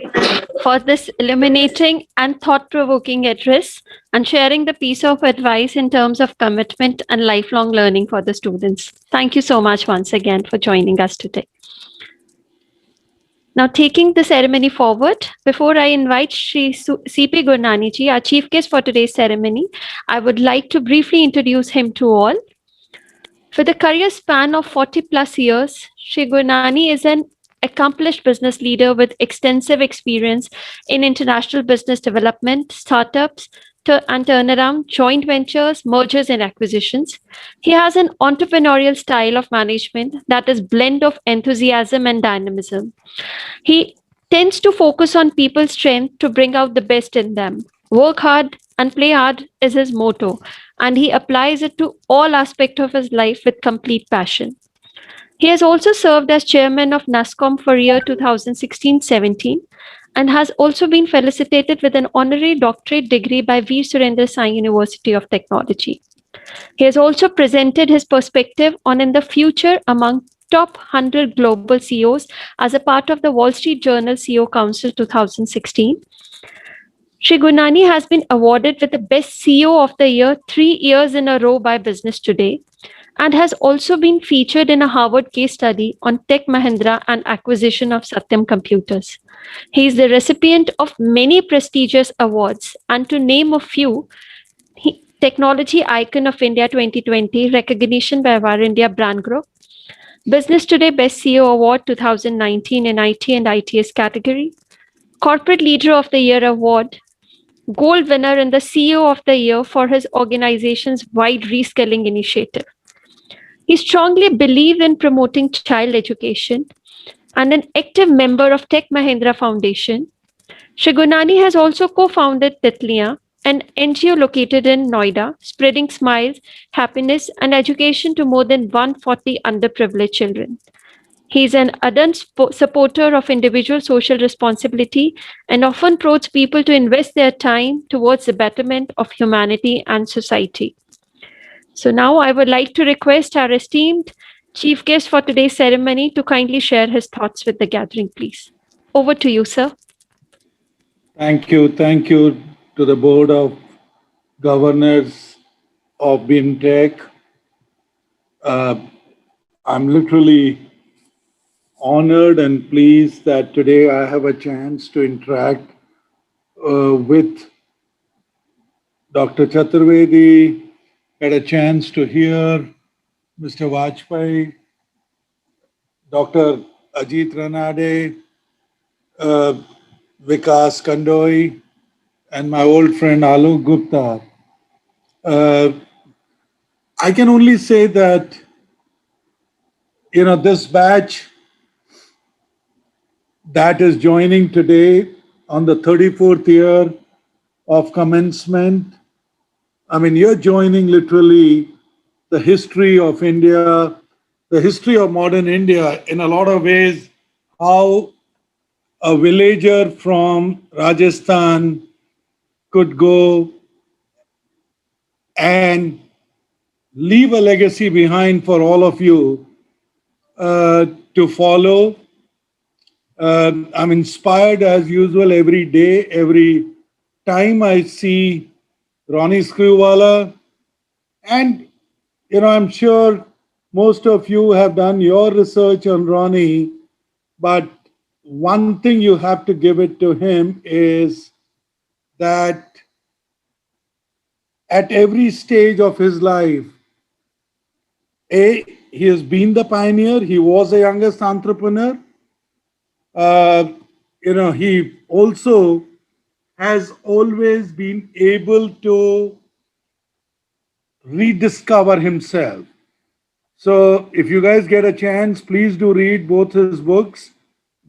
for this illuminating and thought-provoking address and sharing the piece of advice in terms of commitment and lifelong learning for the students. Thank you so much once again for joining us today. Now, taking the ceremony forward, before I invite Shri C.P. Gurnani ji, our chief guest for today's ceremony, I would like to briefly introduce him to all. For the career span of 40 plus years, Shri Gurnani is an accomplished business leader with extensive experience in international business development, startups, and turnaround, joint ventures, mergers and acquisitions. He has an entrepreneurial style of management that is blend of enthusiasm and dynamism. He tends to focus on people's strength to bring out the best in them. Work hard and play hard is his motto, and he applies it to all aspects of his life with complete passion. He has also served as chairman of NASSCOM for year 2016-17 and has also been felicitated with an honorary doctorate degree by Veer Surendra Sai University of Technology. He has also presented his perspective on in the future among top 100 global CEOs as a part of the Wall Street Journal CEO Council 2016. Shri Gurnani has been awarded with the Best CEO of the Year 3 years in a row by Business Today and has also been featured in a Harvard case study on Tech Mahindra and acquisition of Satyam Computers. He is the recipient of many prestigious awards, and to name a few, Technology Icon of India 2020 recognition by Our India Brand Group, Business Today Best CEO Award 2019 in IT and ITS category, Corporate Leader of the Year Award, Gold winner in the CEO of the Year for his organization's wide reskilling initiative. He strongly believed in promoting child education and an active member of Tech Mahindra Foundation. Shri Gurnani has also co-founded Titliyan, an NGO located in Noida, spreading smiles, happiness, and education to more than 140 underprivileged children. He is an ardent supporter of individual social responsibility and often prods people to invest their time towards the betterment of humanity and society. So now I would like to request our esteemed chief guest for today's ceremony to kindly share his thoughts with the gathering, please. Over to you, sir. Thank you. Thank you to the Board of Governors of BIMTech. I'm literally honored and pleased that today I have a chance to interact with Dr. Chaturvedi, had a chance to hear Mr. Vajpayee, Dr. Ajit Ranade, Vikas Kandoi, and my old friend Alok Gupta. I can only say that, this batch that is joining today on the 34th year of commencement, you're joining literally the history of India, the history of modern India, in a lot of ways, how a villager from Rajasthan could go and leave a legacy behind for all of you to follow. I'm inspired as usual every day, every time I see Ronnie Screwvala. And, I'm sure most of you have done your research on Ronnie, but one thing you have to give it to him is that at every stage of his life, he has been the pioneer. He was the youngest entrepreneur. He also has always been able to rediscover himself. So if you guys get a chance, please do read both his books.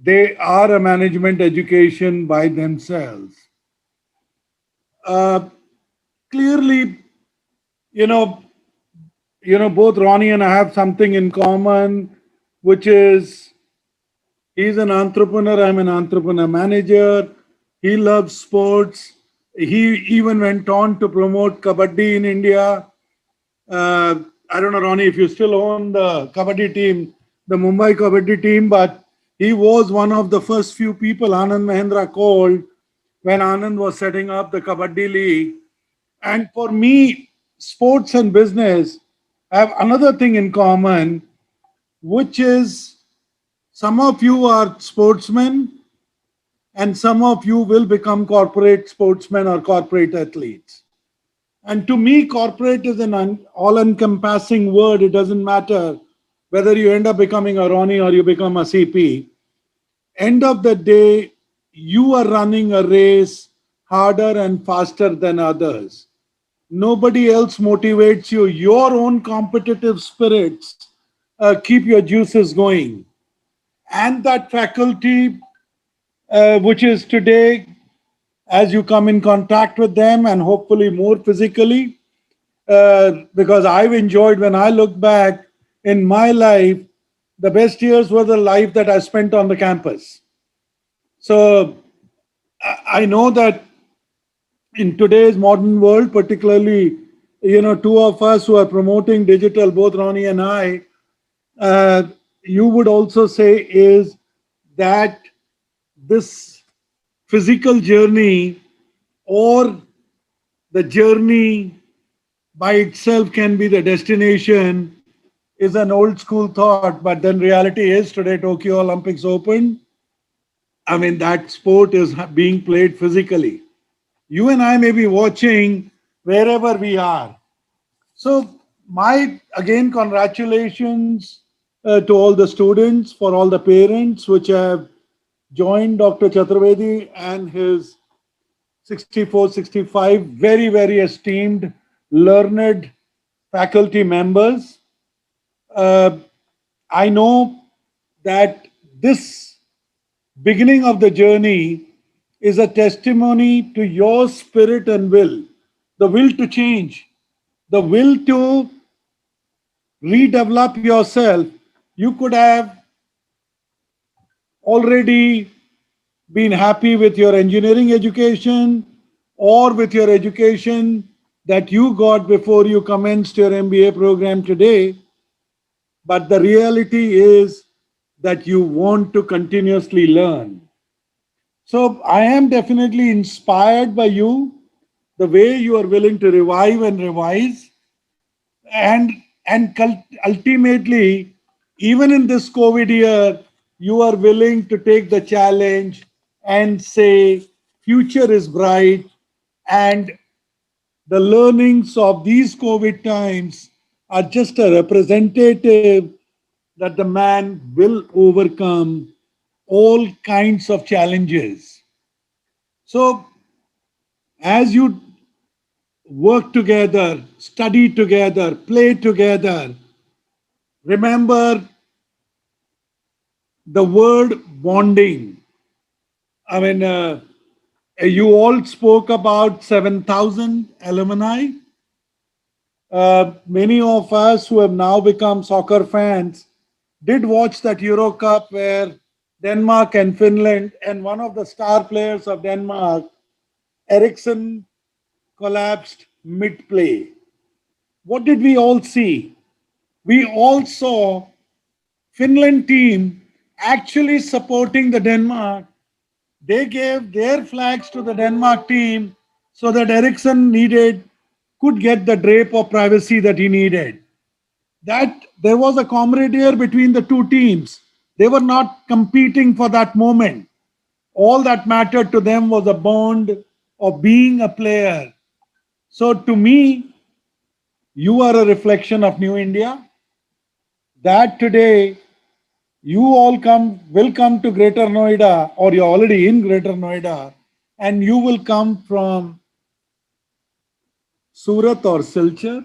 They are a management education by themselves. Clearly, both Ronnie and I have something in common, which is he's an entrepreneur, I'm an entrepreneur manager. He loves sports. He even went on to promote Kabaddi in India. I don't know, Ronnie, if you still own the Kabaddi team, the Mumbai Kabaddi team, but he was one of the first few people Anand Mahendra called when Anand was setting up the Kabaddi League. And for me, sports and business have another thing in common, which is some of you are sportsmen and some of you will become corporate sportsmen or corporate athletes. And to me, corporate is an all-encompassing word. It doesn't matter whether you end up becoming a Ronnie or you become a CP. End of the day, you are running a race harder and faster than others. Nobody else motivates you. Your own competitive spirits keep your juices going. And that faculty, which is today, as you come in contact with them and hopefully more physically, because I've enjoyed, when I look back in my life, the best years were the life that I spent on the campus. So I know that in today's modern world, particularly, two of us who are promoting digital, both Ronnie and I, you would also say is that this physical journey or the journey by itself can be the destination is an old school thought, but then reality is today Tokyo Olympics opened. I mean, that sport is being played physically. You and I may be watching wherever we are. So again, congratulations to all the students, for all the parents which have joined Dr. Chaturvedi and his 64, 65 very, very esteemed, learned faculty members. I know that this beginning of the journey is a testimony to your spirit and will, the will to change, the will to redevelop yourself. You could have already been happy with your engineering education or with your education that you got before you commenced your MBA program today. But the reality is that you want to continuously learn. So I am definitely inspired by you, the way you are willing to revive and revise. And ultimately, even in this COVID year, you are willing to take the challenge and say, future is bright, and the learnings of these COVID times are just a representative that the man will overcome all kinds of challenges. So as you work together, study together, play together, remember the word bonding. I mean, you all spoke about 7,000 alumni. Many of us who have now become soccer fans did watch that Euro Cup where Denmark and Finland, and one of the star players of Denmark, Eriksen, collapsed mid-play. What did we all see? We all saw Finland team actually supporting the Denmark. They gave their flags to the Denmark team so that Eriksen could get the drape of privacy that he needed. That there was a camaraderie between the two teams. They were not competing for that moment. All that mattered to them was a bond of being a player. So to me, you are a reflection of New India. That today you all will come to Greater Noida, or you're already in Greater Noida, and you will come from Surat or Silchar.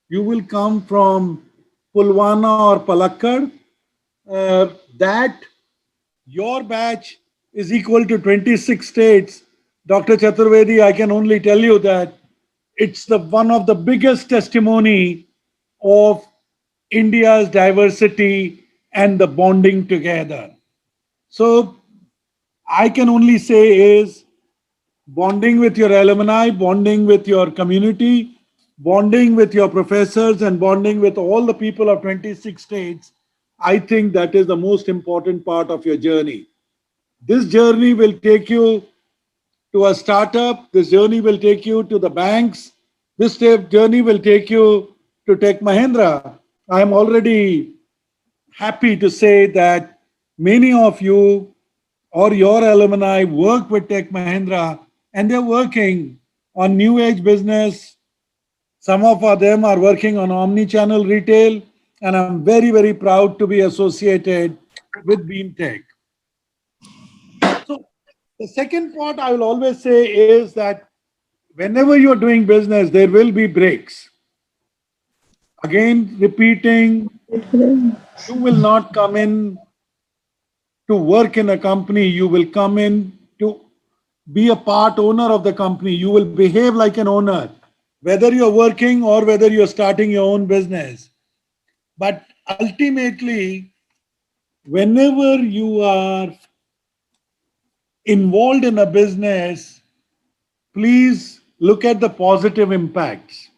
You will come from Pulwama or Palakkad. That your batch is equal to 26 states. Dr. Chaturvedi, I can only tell you that it's one of the biggest testimony of India's diversity and the bonding together. So I can only say is bonding with your alumni, bonding with your community, bonding with your professors, and bonding with all the people of 26 states. I think that is the most important part of your journey. This journey will take you to a startup. This journey will take you to the banks. This journey will take you to Tech Mahindra. I am already happy to say that many of you or your alumni work with Tech Mahindra, and they're working on new age business. Some of them are working on omni-channel retail, and I'm very, very proud to be associated with BeamTech. So the second part I will always say is that whenever you're doing business, there will be breaks. Again, repeating, you will not come in to work in a company. You will come in to be a part owner of the company. You will behave like an owner, whether you're working or whether you're starting your own business. But ultimately, whenever you are involved in a business, please look at the positive impacts.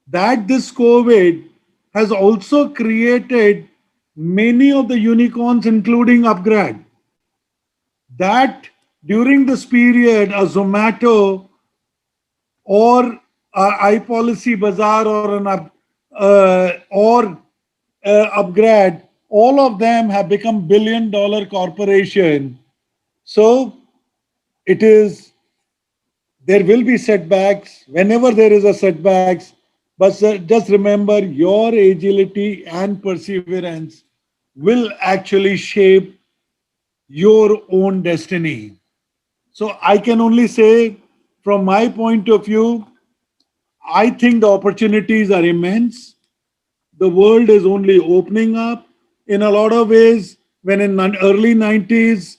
That this COVID has also created many of the unicorns, including Upgrad. That during this period, a Zomato or iPolicy Bazaar or Upgrad, all of them have become billion-dollar corporation. So there will be setbacks. Whenever there is a setbacks, but just remember, your agility and perseverance will actually shape your own destiny. So I can only say, from my point of view, I think the opportunities are immense. The world is only opening up in a lot of ways. When in the early 90s,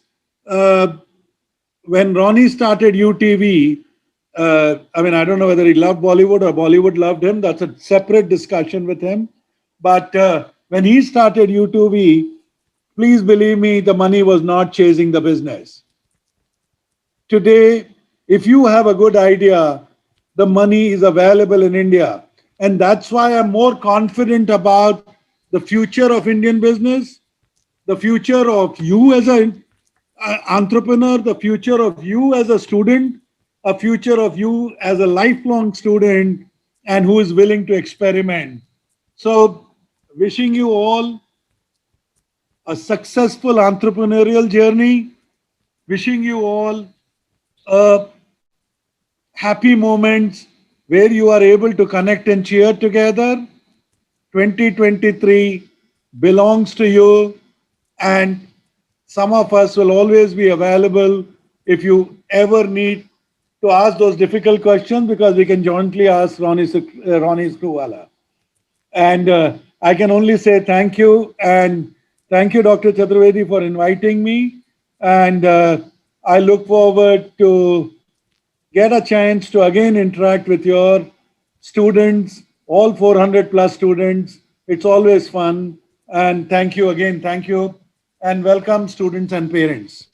when Ronnie started UTV, I mean, I don't know whether he loved Bollywood or Bollywood loved him. That's a separate discussion with him. But when he started UTV, please believe me, the money was not chasing the business. Today, if you have a good idea, the money is available in India. And that's why I'm more confident about the future of Indian business, the future of you as an entrepreneur, the future of you as a student, a future of you as a lifelong student and who is willing to experiment. So wishing you all a successful entrepreneurial journey, wishing you all happy moments where you are able to connect and cheer together. 2023 belongs to you, and some of us will always be available if you ever need to ask those difficult questions, because we can jointly ask Ronnie Screwvala. And I can only say thank you, and thank you, Dr. Chaturvedi, for inviting me. And I look forward to get a chance to again interact with your students, all 400 plus students. It's always fun. And thank you again. Thank you. And welcome, students and parents.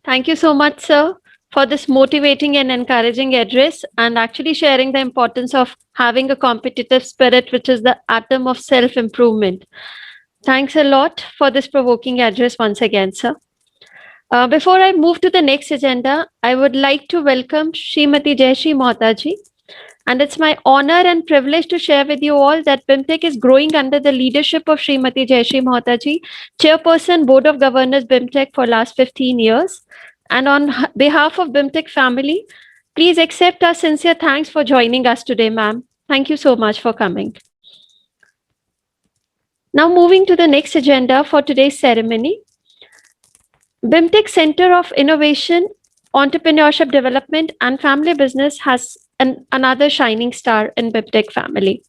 Thank you so much, sir, for this motivating and encouraging address, and actually sharing the importance of having a competitive spirit, which is the atom of self-improvement. Thanks a lot for this provoking address once again, sir. Before I move to the next agenda, I would like to welcome Srimati Jayashree Mohtaji, And it's my honor and privilege to share with you all that BIMTech is growing under the leadership of Srimati Jayashree Mohtaji, Chairperson, Board of Governors, BIMTech for last 15 years. And on behalf of BIMTech family, please accept our sincere thanks for joining us today, ma'am. Thank you so much for coming. Now moving to the next agenda for today's ceremony. BIMTech Center of Innovation, Entrepreneurship Development and Family Business has another shining star in BIMTech family.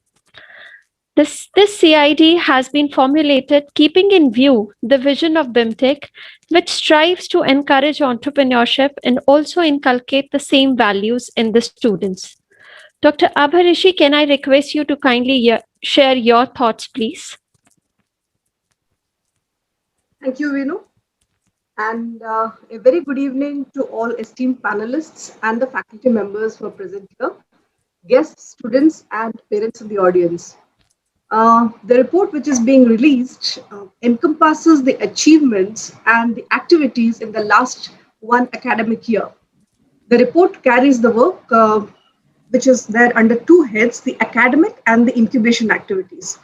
This CID has been formulated keeping in view the vision of BIMTech, which strives to encourage entrepreneurship and also inculcate the same values in the students. Dr. Abha Rishi, can I request you to kindly share your thoughts, please? Thank you, Vinu. And a very good evening to all esteemed panelists and the faculty members who are present here, guests, students, and parents in the audience. The report which is being released encompasses the achievements and the activities in the last one academic year. The report carries the work which is there under two heads, the academic and the incubation activities.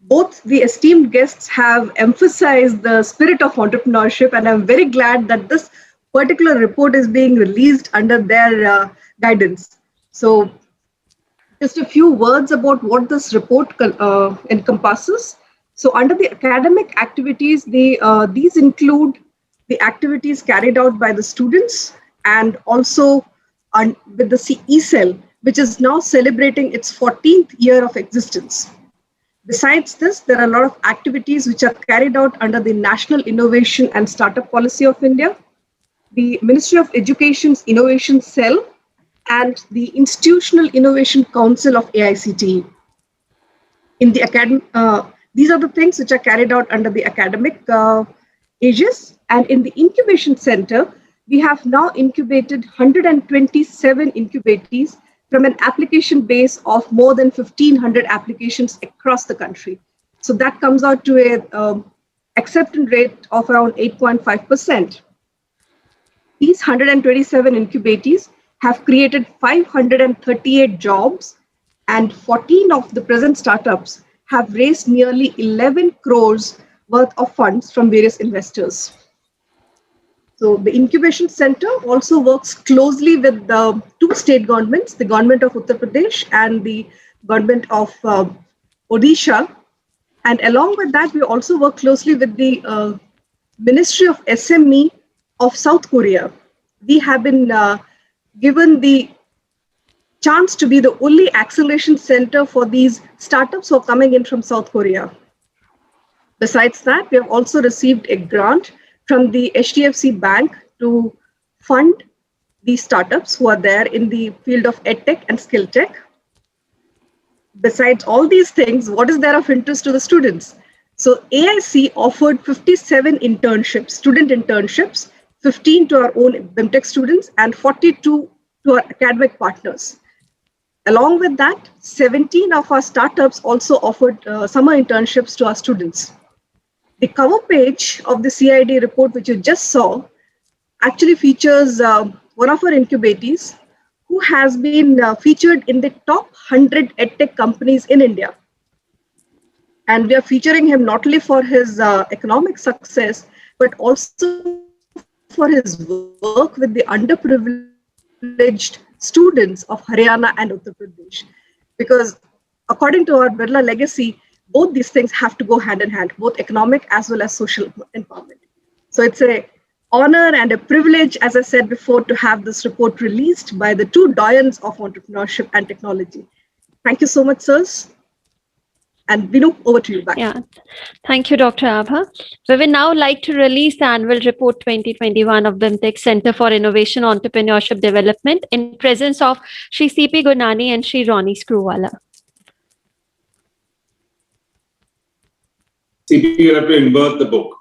Both the esteemed guests have emphasized the spirit of entrepreneurship, and I'm very glad that this particular report is being released under their guidance. So just a few words about what this report encompasses. So under the academic activities, these include the activities carried out by the students and also with the CE-Cell, which is now celebrating its 14th year of existence. Besides this, there are a lot of activities which are carried out under the National Innovation and Startup Policy of India, the Ministry of Education's Innovation Cell, and the Institutional Innovation Council of AICTE. In the academic, these are the things which are carried out under the academic aegis. And in the incubation center, we have now incubated 127 incubatees from an application base of more than 1,500 applications across the country. So that comes out to a acceptance rate of around 8.5%. These 127 incubatees have created 538 jobs, and 14 of the present startups have raised nearly 11 crores worth of funds from various investors. So the incubation center also works closely with the two state governments, the government of Uttar Pradesh and the government of Odisha. And along with that, we also work closely with the Ministry of SME of South Korea. We have been given the chance to be the only acceleration center for these startups who are coming in from South Korea. Besides that, we have also received a grant from the HDFC Bank to fund these startups who are there in the field of EdTech and Skill Tech. Besides all these things, what is there of interest to the students? So AIC offered 57 internships, student internships, 15 to our own BIMTech students and 42 to our academic partners. Along with that, 17 of our startups also offered summer internships to our students. The cover page of the CID report, which you just saw, actually features one of our incubatees who has been featured in the top 100 EdTech companies in India. And we are featuring him not only for his economic success, but also for his work with the underprivileged students of Haryana and Uttar Pradesh. Because according to our Birla legacy, both these things have to go hand in hand, both economic as well as social empowerment. So it's an honor and a privilege, as I said before, to have this report released by the two doyens of entrepreneurship and technology. Thank you so much, sirs. And Vinu, over to you back. Yeah, thank you, Dr. Abha. We will now like to release the annual report 2021 of BIMTech Center for Innovation Entrepreneurship Development in presence of Shri C.P. Gurnani and Shri Ronnie Screwvala. CP, you have to invert the book.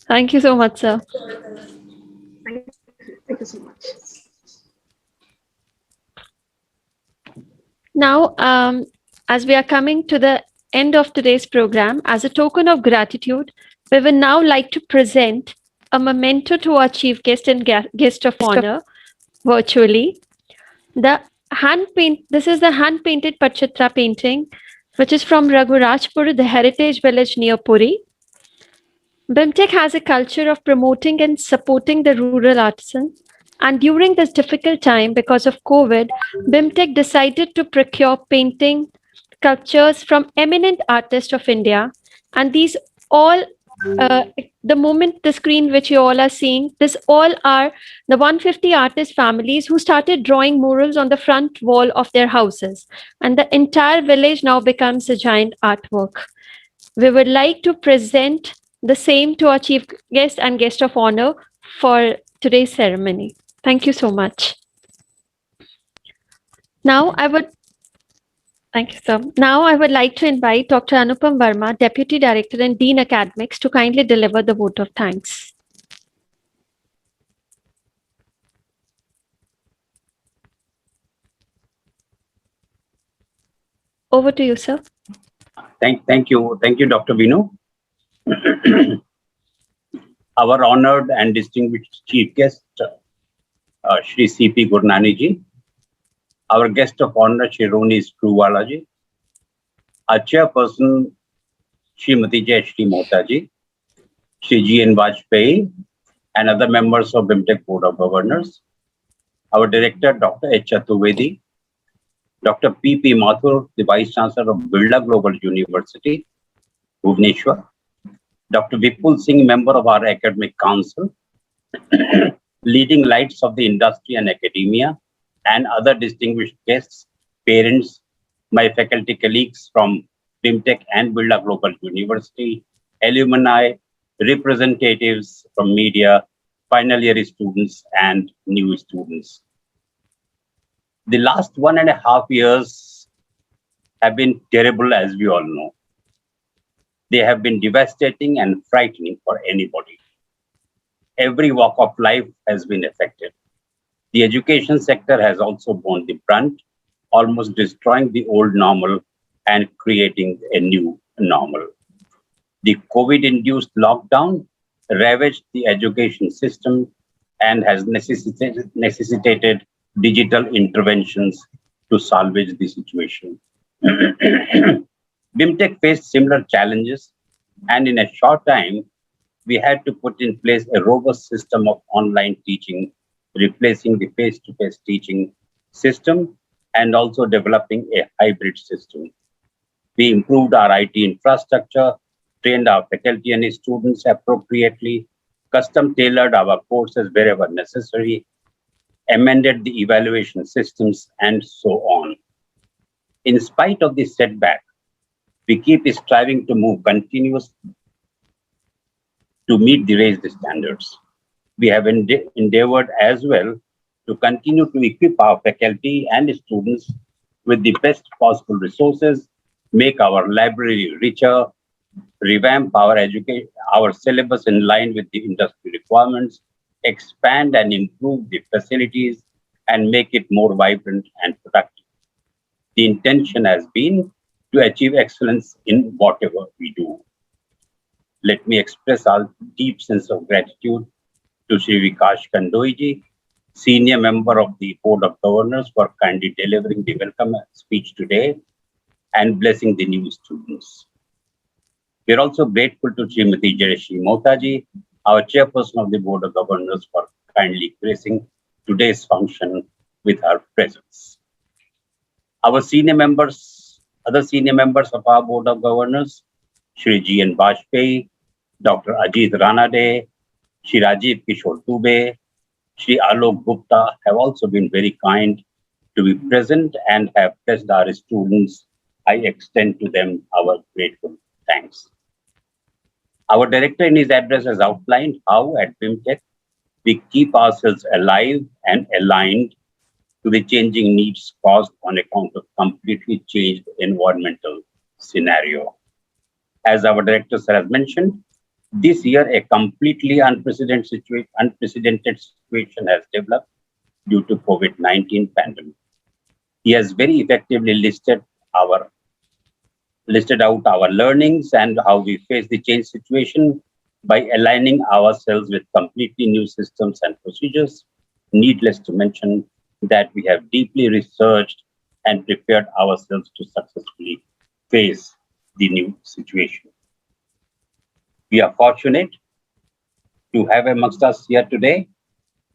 Thank you so much, sir. Thank you so much. Now, as we are coming to the end of today's program, as a token of gratitude, we will now like to present a memento to our chief guest and guest of honor, virtually. This is the hand painted Pachitra painting, which is from Raghurajpur, the heritage village near Puri. BIMTech has a culture of promoting and supporting the rural artisans. And during this difficult time, because of COVID, BIMTech decided to procure painting sculptures from eminent artists of India. And these all, the moment the screen which you all are seeing, this all are the 150 artist families who started drawing murals on the front wall of their houses. And the entire village now becomes a giant artwork. We would like to present the same to our chief guest and guest of honor for today's ceremony. Thank you so much. Thank you, sir. Now I would like to invite Dr. Anupam Verma, Deputy Director and Dean Academics, to kindly deliver the vote of thanks. Over to you, sir. Thank you, Dr. Vinu. Our honored and distinguished chief guest, Shri C.P. Gurnani ji, our guest of honor, Shri Roni Screwwala ji, our chairperson, Srimati Jayashree Mohta ji, Shri G.N. Vajpayee, and other members of BIMTech Board of Governors, our director, Dr. H. Chaturvedi, Dr. P.P. Mathur, the Vice Chancellor of Birla Global University, Bhubaneswar, Dr. Vipul Singh, member of our academic council, leading lights of the industry and academia, and other distinguished guests, parents, my faculty colleagues from BIMTech and Birla Global University, alumni, representatives from media, final year students, and new students. The last 1.5 years have been terrible, as we all know. They have been devastating and frightening for anybody. Every walk of life has been affected. The education sector has also borne the brunt, almost destroying the old normal and creating a new normal. The COVID-induced lockdown ravaged the education system and has necessitated digital interventions to salvage the situation. BIMTech faced similar challenges, and in a short time, we had to put in place a robust system of online teaching, replacing the face-to-face teaching system and also developing a hybrid system. We improved our IT infrastructure, trained our faculty and students appropriately, custom-tailored our courses wherever necessary, amended the evaluation systems, and so on. In spite of this setback, we keep striving to move continuously to meet the raised standards. We have endeavored as well to continue to equip our faculty and students with the best possible resources, make our library richer, revamp our syllabus in line with the industry requirements, expand and improve the facilities, and make it more vibrant and productive. The intention has been to achieve excellence in whatever we do. Let me express our deep sense of gratitude to Shri Vikash Kandoi ji, Senior Member of the Board of Governors, for kindly delivering the welcome speech today and blessing the new students. We are also grateful to Srimati Jayashree Mohta ji, our Chairperson of the Board of Governors, for kindly gracing today's function with her presence. Our other senior members of our Board of Governors, Shri G.N. Vajpayee, Dr. Ajit Ranade, Shri Rajiv Kishore Dubey, Shri Alok Gupta have also been very kind to be present and have blessed our students. I extend to them our grateful thanks. Our director in his address has outlined how at BIMTech we keep ourselves alive and aligned to the changing needs caused on account of completely changed environmental scenario. As our director sir has mentioned, this year a completely unprecedented situation has developed due to COVID-19 pandemic. He has very effectively listed out our learnings and how we face the change situation by aligning ourselves with completely new systems and procedures, needless to mention that we have deeply researched and prepared ourselves to successfully face the new situation. We are fortunate to have amongst us here today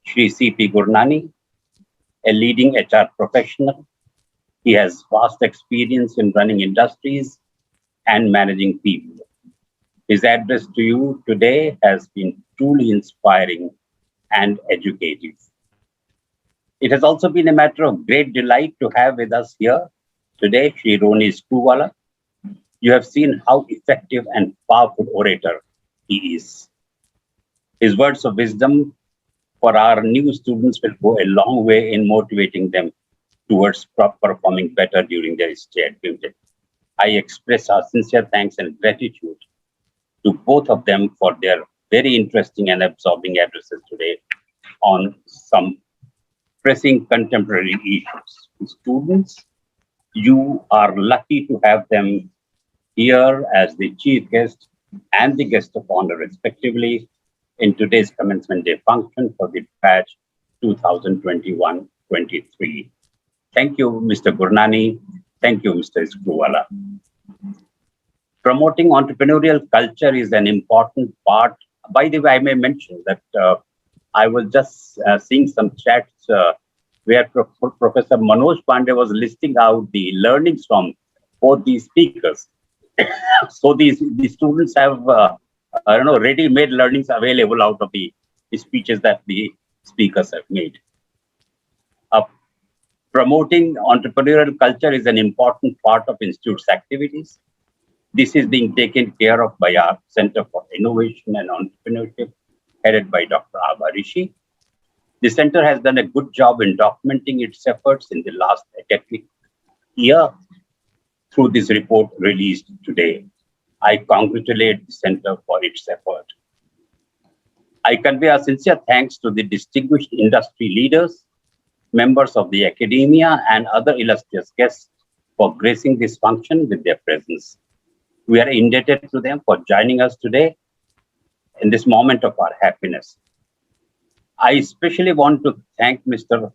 Shri C.P. Gurnani, a leading HR professional. He has vast experience in running industries and managing people. His address to you today has been truly inspiring and educative. It has also been a matter of great delight to have with us here today Shri Roni Screwvala. You have seen how effective and powerful orator he is. His words of wisdom for our new students will go a long way in motivating them towards performing better during their stay at BIMTech. I express our sincere thanks and gratitude to both of them for their very interesting and absorbing addresses today on some pressing contemporary issues. Students, you are lucky to have them here as the chief guest and the guest of honor respectively in today's commencement day function for the batch 2021-23. Thank you, Mr. Gurnani. Thank you, Mr. Screwvala. Promoting entrepreneurial culture is an important part. By the way, I may mention that I was just seeing some chats where Professor Manoj Pandey was listing out the learnings from both these speakers. So these students have ready-made learnings available out of the speeches that the speakers have made. Promoting entrepreneurial culture is an important part of Institute's activities. This is being taken care of by our Center for Innovation and Entrepreneurship, headed by Dr. Abha Rishi. The center has done a good job in documenting its efforts in the last academic year through this report released today. I congratulate the center for its effort. I convey our sincere thanks to the distinguished industry leaders, members of the academia, and other illustrious guests for gracing this function with their presence. We are indebted to them for joining us today in this moment of our happiness. I especially want to thank Mr.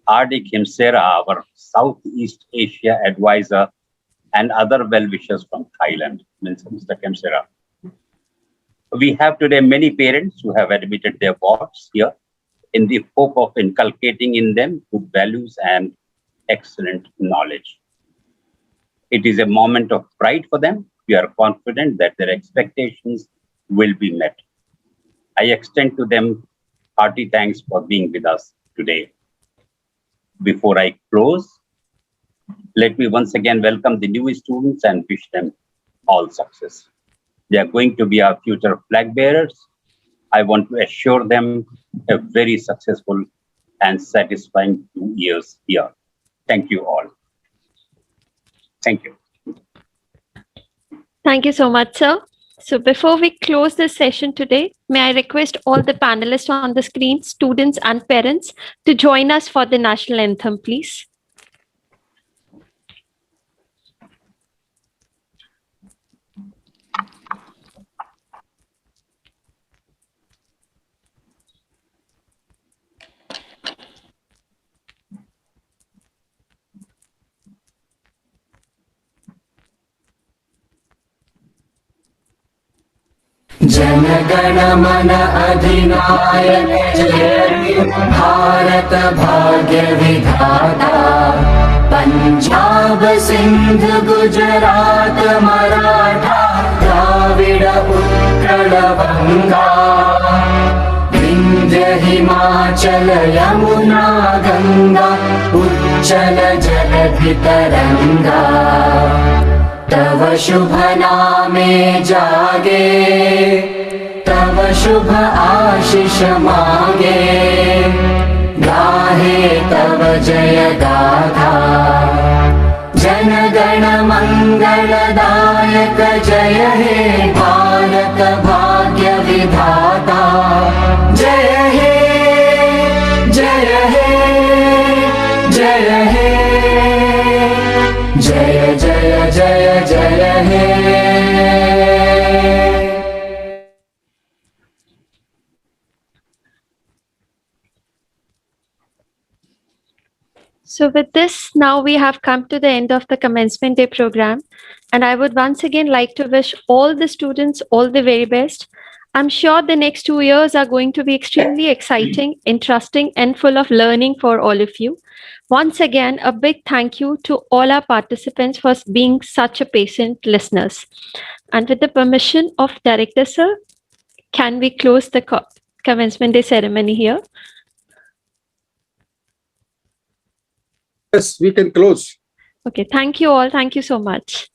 R.D. Khemsera, our Southeast Asia advisor, and other well-wishers from Thailand, Mr. Khemsera. We have today many parents who have admitted their boys here in the hope of inculcating in them good values and excellent knowledge. It is a moment of pride for them. We are confident that their expectations will be met. I extend to them hearty thanks for being with us today. Before I close, let me once again welcome the new students and wish them all success. They are going to be our future flag bearers. I want to assure them a very successful and satisfying 2 years here. Thank you all. Thank you. Thank you so much, sir. So before we close this session today, may I request all the panelists on the screen, students and parents, to join us for the national anthem, please. Jana Gana मन अधिनायक जय भारत भाग्य विधाता पंजाब सिंध गुजरात मराठा द्राविड़ उत्कल बंगा विंध्य हिमाचल यमुना गंगा उच्चल जलधि तरंगा तव शुभ नामे जागे तव शुभ आशीष मागे गाहे तव जय गाथा जन गण मंगलदायक जय हे भारत भाग्य विधाता जय हे जय हे जय हे जय जय जय जय हे So with this, now we have come to the end of the Commencement Day program. And I would once again like to wish all the students all the very best. I'm sure the next 2 years are going to be extremely exciting, interesting, and full of learning for all of you. Once again, a big thank you to all our participants for being such a patient listeners. And with the permission of Director Sir, can we close the Commencement Day ceremony here? Yes, we can close. Okay, thank you all. Thank you so much.